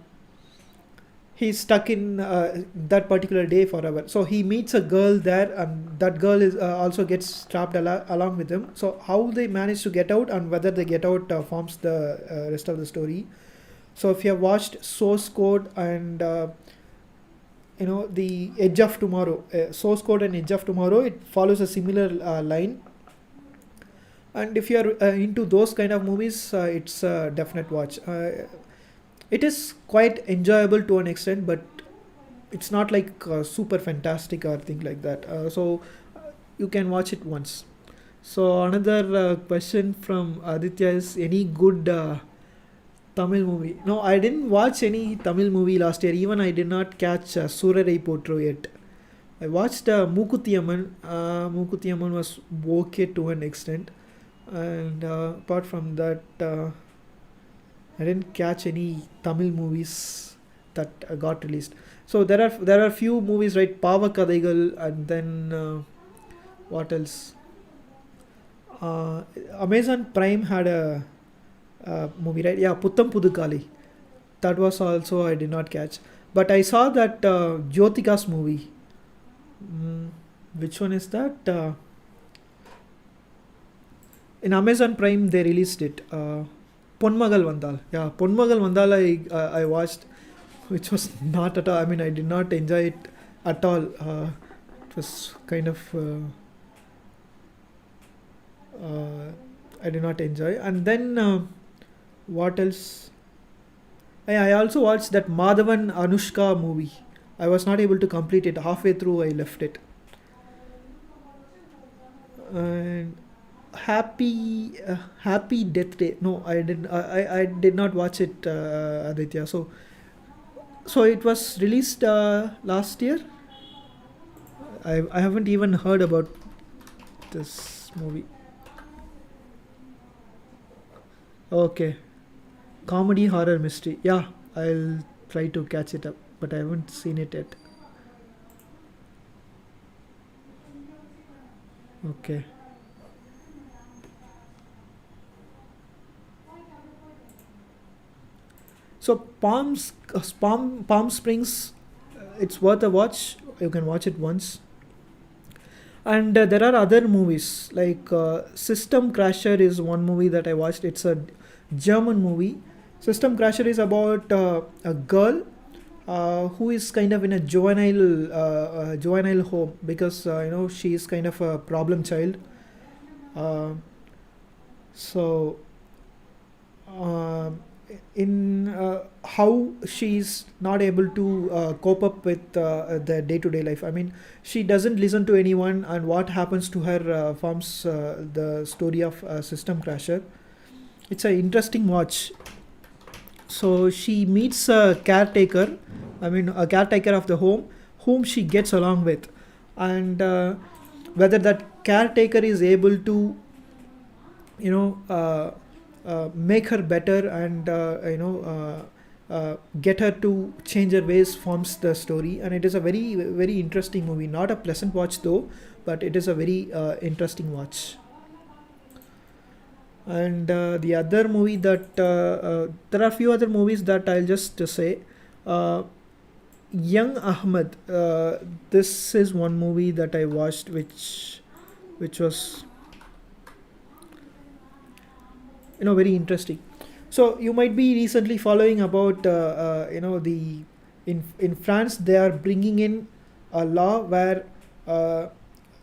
he's stuck in that particular day forever. So he meets a girl there, and that girl is also gets trapped along with him. So how they manage to get out, and whether they get out, forms the rest of the story. So if you have watched Source Code and the Edge of Tomorrow, Source Code and Edge of Tomorrow, it follows a similar line. And if you are into those kind of movies, it's a definite watch. It is quite enjoyable to an extent, but it's not like super fantastic or thing like that. So you can watch it once. So another question from Aditya is, any good Tamil movie? No, I didn't watch any Tamil movie last year. Even I did not catch Surarai Potro yet. I watched Mukuthiamman. Mukuthiamman was okay to an extent, and apart from that, I didn't catch any Tamil movies that got released. So there are few movies, right? Pavakadaigal, and then what else? Amazon Prime had a movie, right? Yeah, Puttam Pudukali. That was also I did not catch, but I saw that Jyotika's movie. Which one is that? In Amazon Prime they released it. Ponmagal Vandal. Yeah, Ponmagal Vandal I watched, which was not at all. I mean, I did not enjoy it at all. It was kind of I did not enjoy. And then what else? I also watched that Madhavan Anushka movie. I was not able to complete it. Halfway through, I left it. And Happy Death Day. No, I didn't. I did not watch it, Aditya. So it was released last year. I haven't even heard about this movie. Okay, comedy horror mystery. Yeah, I'll try to catch it up, but I haven't seen it yet. Okay. So Palm Springs, it's worth a watch. You can watch it once. And there are other movies like System Crasher is one movie that I watched. It's a German movie. System Crasher is about a girl who is kind of in a juvenile home because she is kind of a problem child. Uh, so uh, in how she's not able to cope up with the day-to-day life. I mean, she doesn't listen to anyone, and what happens to her forms the story of System Crasher. It's an interesting watch. So she meets a caretaker, a caretaker of the home, whom she gets along with, and whether that caretaker is able to, you know, make her better and get her to change her ways forms the story. And it is a very very interesting movie. Not a pleasant watch though, but it is a very interesting watch. And the other movie that there are a few other movies that I'll just say. uh, Young Ahmed, this is one movie that I watched which was very interesting. So you might be recently following about the in France they are bringing in a law where uh,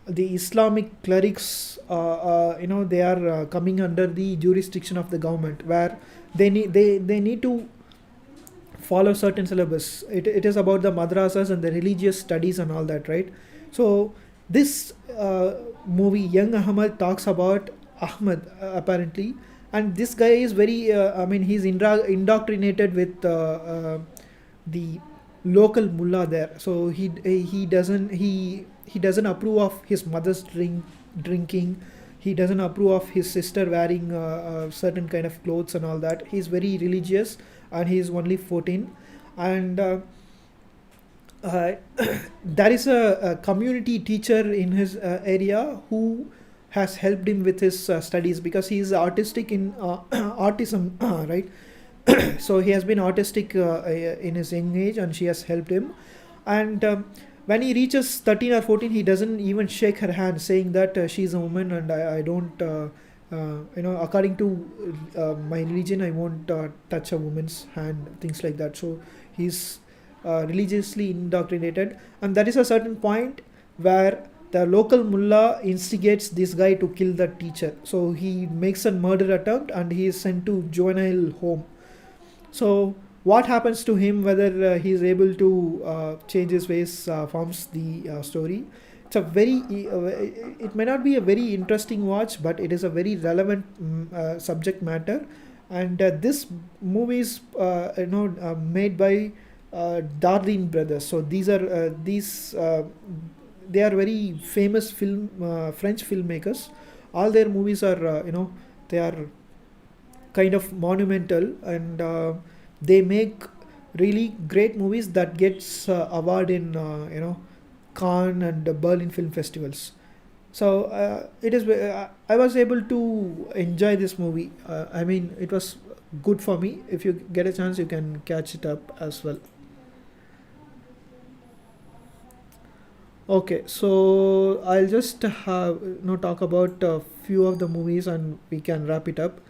the Islamic clerics they are coming under the jurisdiction of the government, where they need to follow certain syllabus. It is about the madrasas and the religious studies and all that, right? So this movie Young Ahmed talks about Ahmed, apparently. And this guy is very he's indoctrinated with the local mullah there. So he doesn't approve of his mother's drinking. He doesn't approve of his sister wearing certain kind of clothes and all that. He's very religious, and he's only 14. And uh, there is a community teacher in his area who has helped him with his studies, because he is autistic in autism, right? So he has been autistic in his young age, and she has helped him. And when he reaches 13 or 14, he doesn't even shake her hand, saying that she's a woman, and I don't according to my religion, I won't touch a woman's hand, things like that. So he's religiously indoctrinated. And that is a certain point where the local mullah instigates this guy to kill the teacher. So he makes a murder attempt, and he is sent to juvenile home. So what happens to him, whether he is able to change his ways, forms the story. It's a very it may not be a very interesting watch, but it is a very relevant subject matter. And this movie is made by Darlene brothers. So these they are very famous French filmmakers. All their movies are they are kind of monumental, and they make really great movies that gets award in Cannes and Berlin film festivals. So I was able to enjoy this movie. It was good for me. If you get a chance, you can catch it up as well. Okay, so I'll just talk about a few of the movies, and we can wrap it up.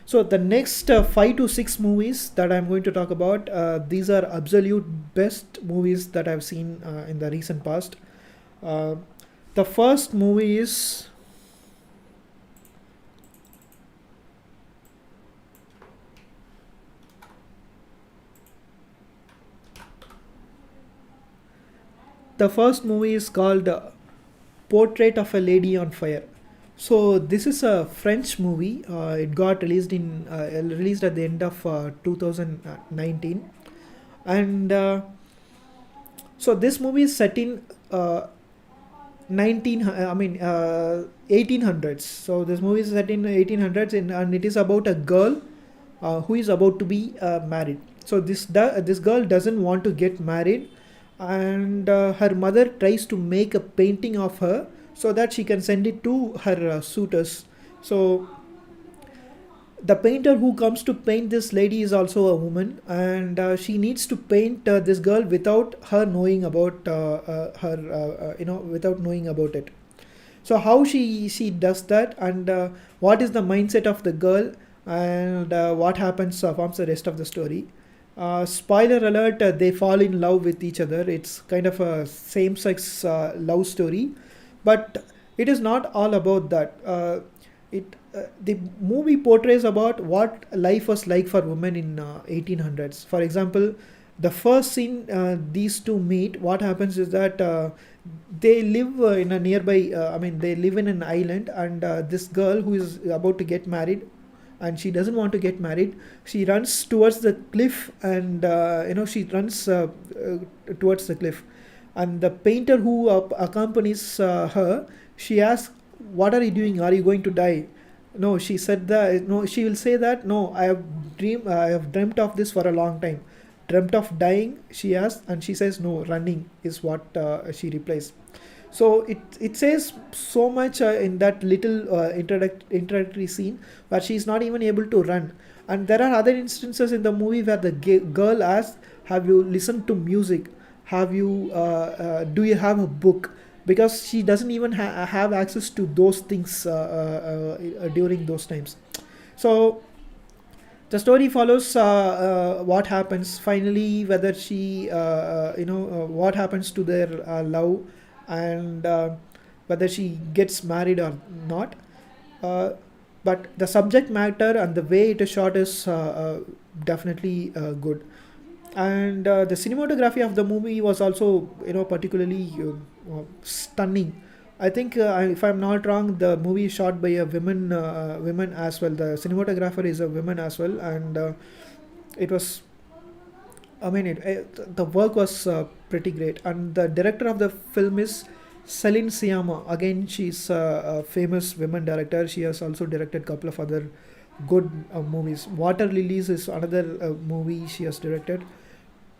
So the next 5 to 6 movies that I'm going to talk about, these are absolute best movies that I've seen in the recent past. Uh, the first movie is The first movie is called Portrait of a Lady on Fire. So this is a French movie. It got released at the end of 2019, and so this movie is set in 1800s. So this movie is set in 1800s, and it is about a girl who is about to be married. So this girl doesn't want to get married, and her mother tries to make a painting of her so that she can send it to her suitors. So the painter who comes to paint this lady is also a woman, and she needs to paint this girl without her knowing about without knowing about it. So how she does that, and what is the mindset of the girl, and what happens forms the rest of the story. Spoiler alert, they fall in love with each other. It's kind of a same-sex love story, but it is not all about that. The movie portrays about what life was like for women in 1800s. For example, the first scene these two meet, what happens is that they live in a nearby, they live in an island, and this girl who is about to get married, and she doesn't want to get married, she runs towards the cliff, and she runs towards the cliff, and the painter who accompanies her, she asks, what are you doing, are you going to die? No, she said that, no, she will say that, no, I have dreamt of this for a long time. Dreamt of dying, she asks, and she says, no, running is what she replies. So it says so much in that little introductory scene where she's not even able to run. And there are other instances in the movie where the girl asks, have you listened to music? Have you do you have a book? Because she doesn't even have access to those things during those times. So the story follows what happens finally, whether she what happens to their love, and whether she gets married or not. But the subject matter and the way it is shot is definitely good. And the cinematography of the movie was also particularly stunning. I think if I'm not wrong, the movie is shot by a women as well. The cinematographer is a woman as well, and it was, the work was pretty great. And the director of the film is Celine Sciamma. Again, she's a famous women director. She has also directed a couple of other good movies. Water Lilies is another movie she has directed.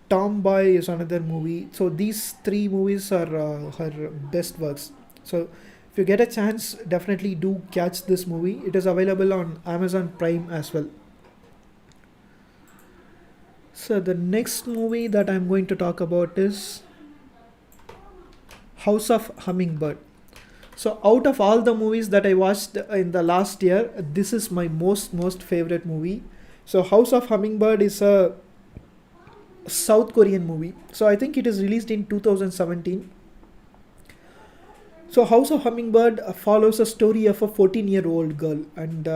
Tomboy is another movie. So these three movies are her best works. So if you get a chance, definitely do catch this movie. It is available on Amazon Prime as well. So the next movie that I'm going to talk about is House of Hummingbird. So out of all the movies that I watched in the last year, this is my most favorite movie. So House of Hummingbird is a South Korean movie. So I think it is released in 2017. So House of Hummingbird follows a story of a 14-year-old girl, and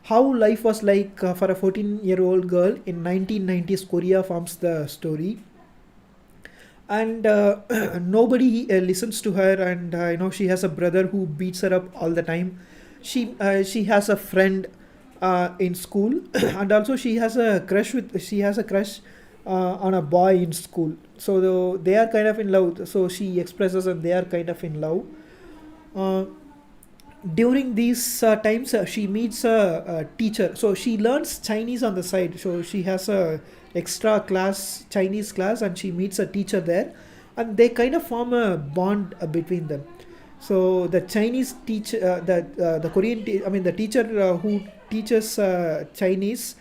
how life was like for a 14-year-old girl in 1990s Korea forms the story. And nobody listens to her, and she has a brother who beats her up all the time. She has a friend in school, and also she has a crush on a boy in school. So they are kind of in love. So she expresses, and they are kind of in love. During these times, she meets a teacher. So she learns Chinese on the side. So she has a extra class, Chinese class, and she meets a teacher there, and they kind of form a bond between them. So the Chinese teacher, the Korean, the teacher who teaches Chinese,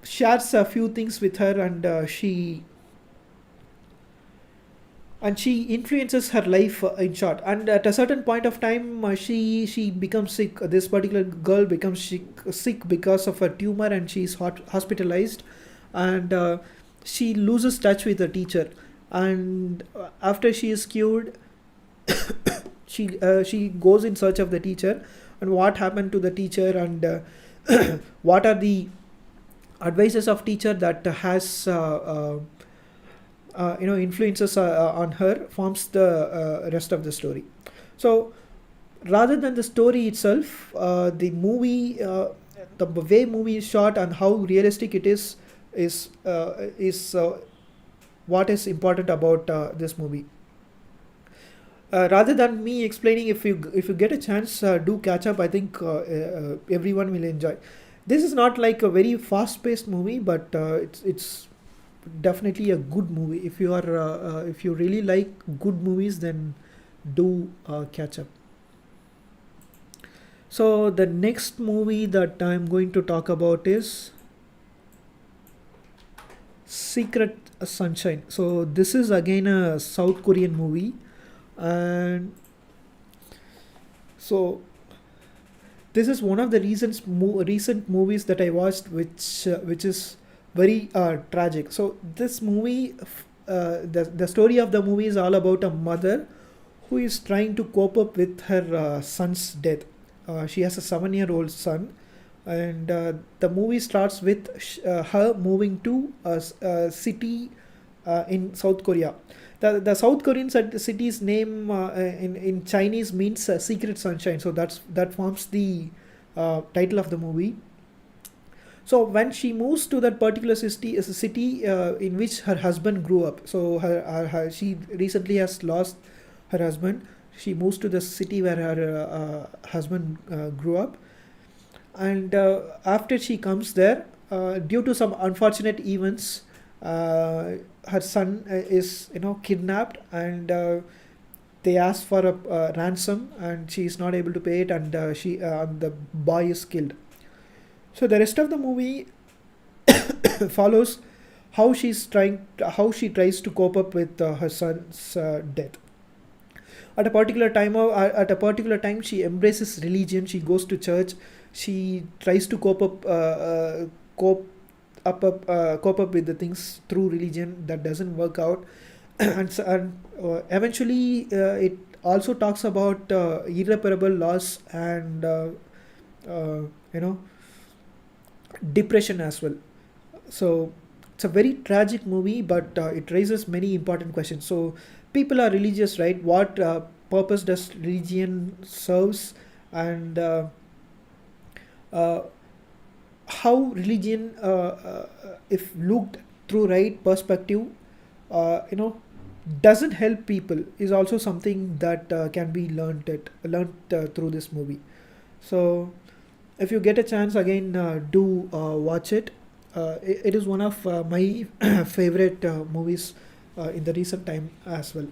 shares a few things with her, and she influences her life in short. And at a certain point of time, she becomes sick. This particular girl becomes sick because of a tumor, and she is hospitalized, and she loses touch with the teacher. And after she is cured, she goes in search of the teacher, and what happened to the teacher, and what are the advices of teacher that has influences on her forms the rest of the story. So rather than the story itself, the way movie is shot and how realistic it is what is important about this movie. Rather than me explaining, if you get a chance, do catch up. I think everyone will enjoy. This is not like a very fast-paced movie, but it's definitely a good movie. If you really like good movies, then do catch up. So the next movie that I'm going to talk about is Secret Sunshine. So this is again a South Korean movie, and so this is one of the recent movies that I watched, which is very tragic. So this movie, the story of the movie is all about a mother who is trying to cope up with her son's death. She has a 7-year-old son, and the movie starts with her moving to a city in South Korea. The South Korean city's name in Chinese means Secret Sunshine. So that forms the title of the movie. So when she moves to that particular city, is a city in which her husband grew up. So she recently has lost her husband. She moves to the city where her husband grew up, and after she comes there, due to some unfortunate events, her son is kidnapped, and they ask for a ransom, and she is not able to pay it, and the boy is killed. So the rest of the movie follows how she tries to cope up with her son's death. At a particular time, she embraces religion. She goes to church. She tries to cope up with the things through religion. That doesn't work out, and eventually it also talks about irreparable loss and depression as well. So it's a very tragic movie, but it raises many important questions. So people are religious, right? What purpose does religion serves, and how religion, if looked through right perspective, doesn't help people, is also something that can be learned through this movie. So if you get a chance, again, do watch it. It is one of my favorite movies in the recent time as well.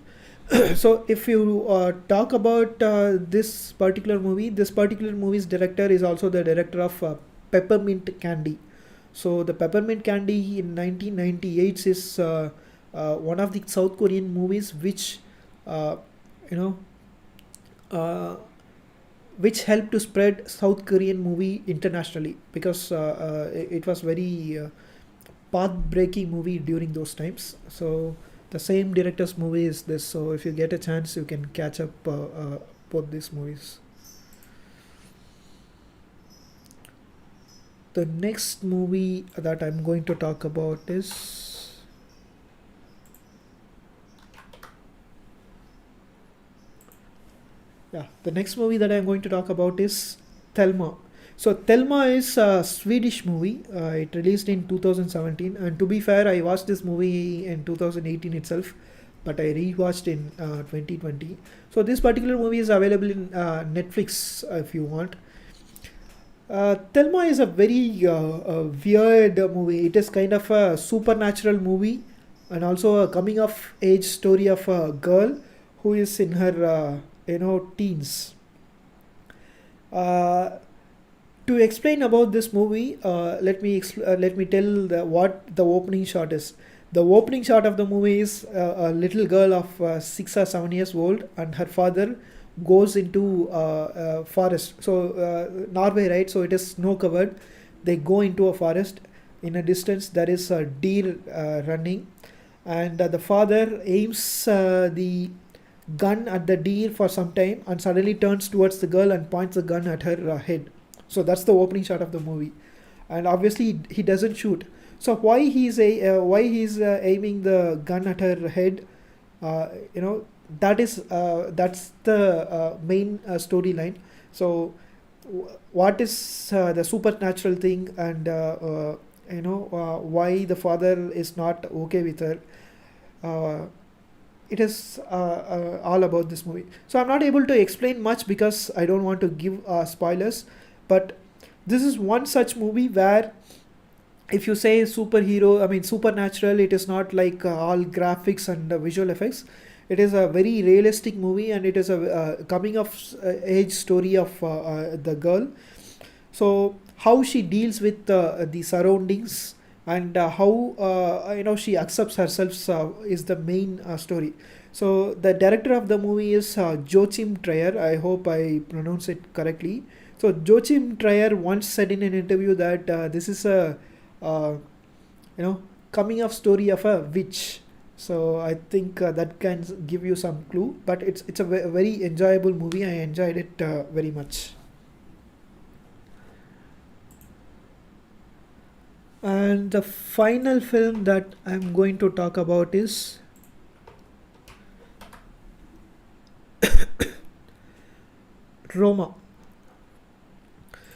So if you talk about this particular movie's director is also the director of Peppermint Candy. So the Peppermint Candy in 1998 is one of the South Korean movies which which helped to spread South Korean movie internationally, because it was very path-breaking movie during those times. So the same director's movie is this. So if you get a chance, you can catch up both these movies. The next movie that I'm going to talk about is the next movie that I'm going to talk about is Thelma. So Thelma is a Swedish movie. It released in 2017, and to be fair, I watched this movie in 2018 itself, but I rewatched in 2020. So this particular movie is available in Netflix if you want. Thelma is a very weird movie. It is kind of a supernatural movie, and also a coming of age story of a girl who is in her teens. To explain about this movie, let me tell what the opening shot is. The opening shot of the movie is a little girl of 6 or 7 years old, and her father goes into forest. So Norway, right? So it is snow covered. They go into a forest. In a distance, there is a deer running, and the father aims the gun at the deer for some time, and suddenly turns towards the girl and points the gun at her head. So that's the opening shot of the movie. and obviously he doesn't shoot. So why he's aiming the gun at her head, you know, that's the main storyline. So what is the supernatural thing, and why the father is not okay with her. uh, it is all about this movie. So I'm not able to explain much because I don't want to give spoilers, but this is one such movie where if you say superhero, I mean supernatural, it is not like all graphics and visual effects. It is a very realistic movie, and it is a coming of age story of the girl. So how she deals with the surroundings, and how she accepts herself is the main story. So the director of the movie is Joachim Trier. I hope I pronounce it correctly. So Joachim Trier once said in an interview that this is a uh, coming of story of a witch. So I think that can give you some clue, but it's a very enjoyable movie. I enjoyed it very much. And the final film that I'm going to talk about is Roma.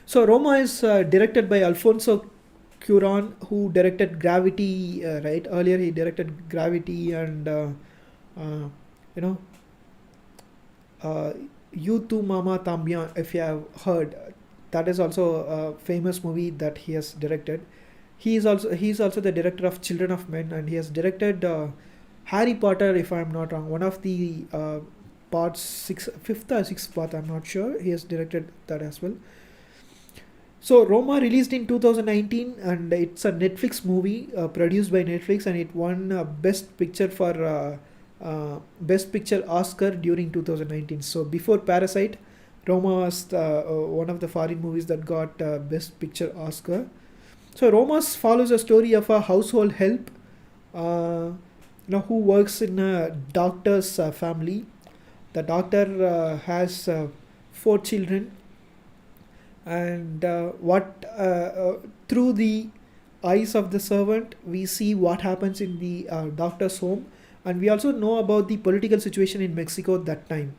So Roma is directed by Alfonso Cuarón, who directed Gravity. Right, earlier he directed Gravity, and uh, you know, uh, You Tu Mama Tambien. If you have heard, that is also a famous movie that he has directed. He's also the director of Children of Men, and he has directed Harry Potter. If I'm not wrong, one of the parts, fifth or sixth part, I'm not sure. He has directed that as well. So Roma released in 2019, and it's a Netflix movie produced by Netflix, and it won Best Picture Oscar during 2019. So before Parasite, Roma was one of the foreign movies that got Best Picture Oscar. So Roma follows a story of a household help, who works in a doctor's family. The doctor has four children, and what through the eyes of the servant, we see what happens in the doctor's home, and we also know about the political situation in Mexico at that time.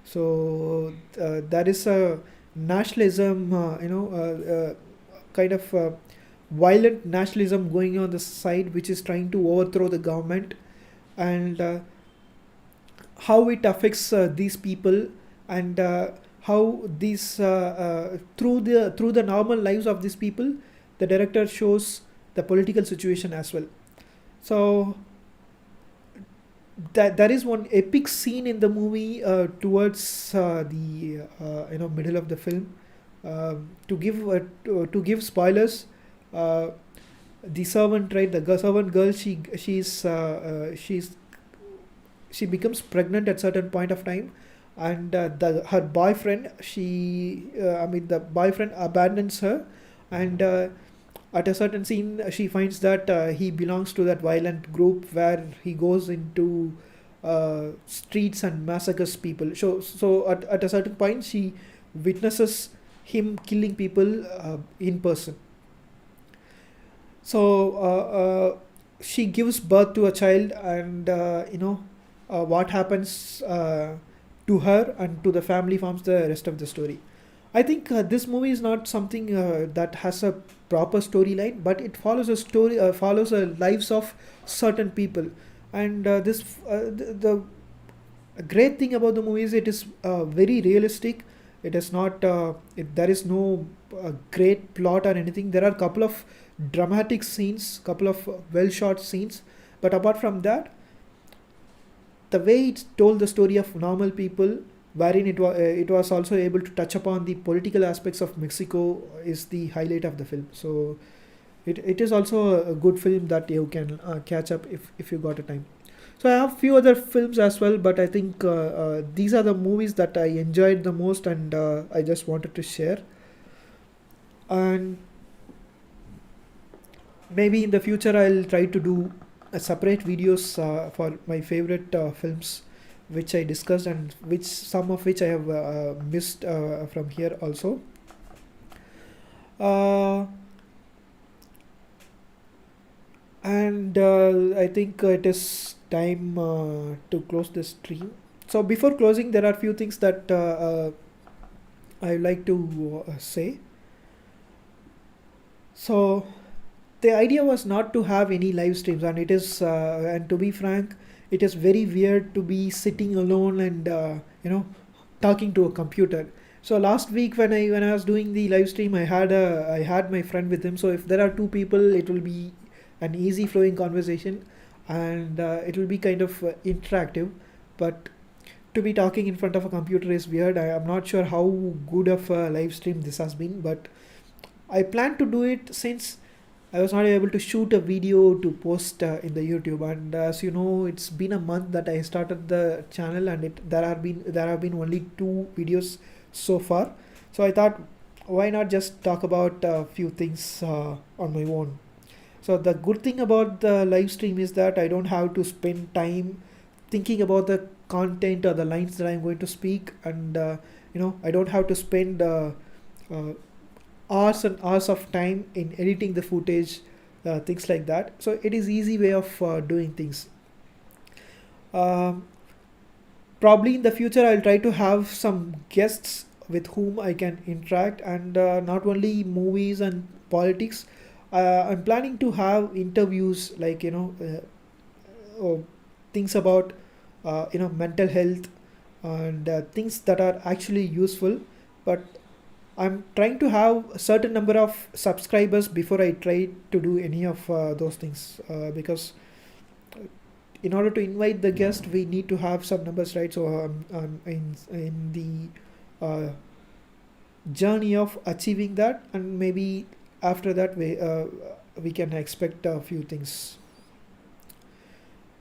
So there is a nationalism, kind of violent nationalism going on the side, which is trying to overthrow the government, and how it affects these people, and how these through the normal lives of these people, the director shows the political situation as well. So that there is one epic scene in the movie towards the middle of the film. To give spoilers, uh, the servant, right, the servant girl, she becomes pregnant at certain point of time, and the her boyfriend, the boyfriend abandons her, and at a certain scene she finds that he belongs to that violent group where he goes into streets and massacres people. So at a certain point she witnesses him killing people in person. So she gives birth to a child, and what happens to her and to the family forms the rest of the story. I think this movie is not something that has a proper storyline, but it follows follows the lives of certain people. And the great thing about the movie is it is very realistic. It is not. There is no great plot or anything. There are a couple of dramatic scenes, couple of well shot scenes, but apart from that, the way it told the story of normal people, wherein it was also able to touch upon the political aspects of Mexico, is the highlight of the film. So it is also a good film that you can catch up if you got a time. So I have few other films as well, but I think these are the movies that I enjoyed the most, and I just wanted to share. And maybe in the future I'll try to do separate videos for my favorite films which I discussed, and which some of which I have missed from here also. Uh, And I think it is time to close this stream. So before closing, there are few things that I like to say. So the idea was not to have any live streams, and it is and to be frank, it is very weird to be sitting alone and talking to a computer. So last week when I was doing the live stream, I had my friend with him. So if there are two people, it will be an easy flowing conversation, and it will be kind of interactive. But to be talking in front of a computer is weird. I am not sure how good of a live stream this has been, but I plan to do it since I was not able to shoot a video to post in the YouTube. And as you know, it's been a month that I started the channel, and there have been only 2 videos so far. So I thought, why not just talk about a few things on my own. So the good thing about the live stream is that I don't have to spend time thinking about the content or the lines that I'm going to speak, and I don't have to spend uh, hours and hours of time in editing the footage, things like that. So it is easy way of doing things. Um, Probably in the future I'll try to have some guests with whom I can interact, and not only movies and politics. I'm planning to have interviews like things about mental health and things that are actually useful. But I'm trying to have a certain number of subscribers before I try to do any of those things, because in order to invite the guest, we need to have some numbers, right? So in the journey of achieving that, and maybe after that we can expect a few things.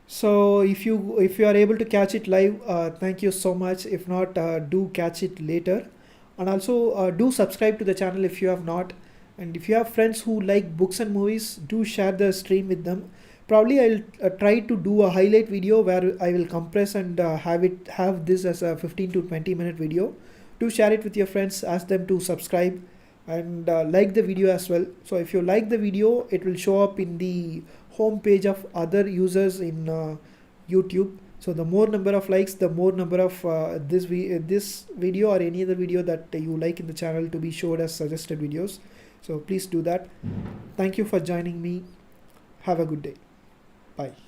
So if you are able to catch it live, thank you so much. If not, do catch it later, and also do subscribe to the channel if you have not. And if you have friends who like books and movies, do share the stream with them. Probably I'll try to do a highlight video where I will compress and have this as a 15 to 20 minute video. Do share it with your friends, ask them to subscribe, and like the video as well. So if you like the video, it will show up in the home page of other users in YouTube. So the more number of likes, the more number of this video or any other video that you like in the channel to be showed as suggested videos. So please do that. Thank you for joining me. Have a good day. Bye.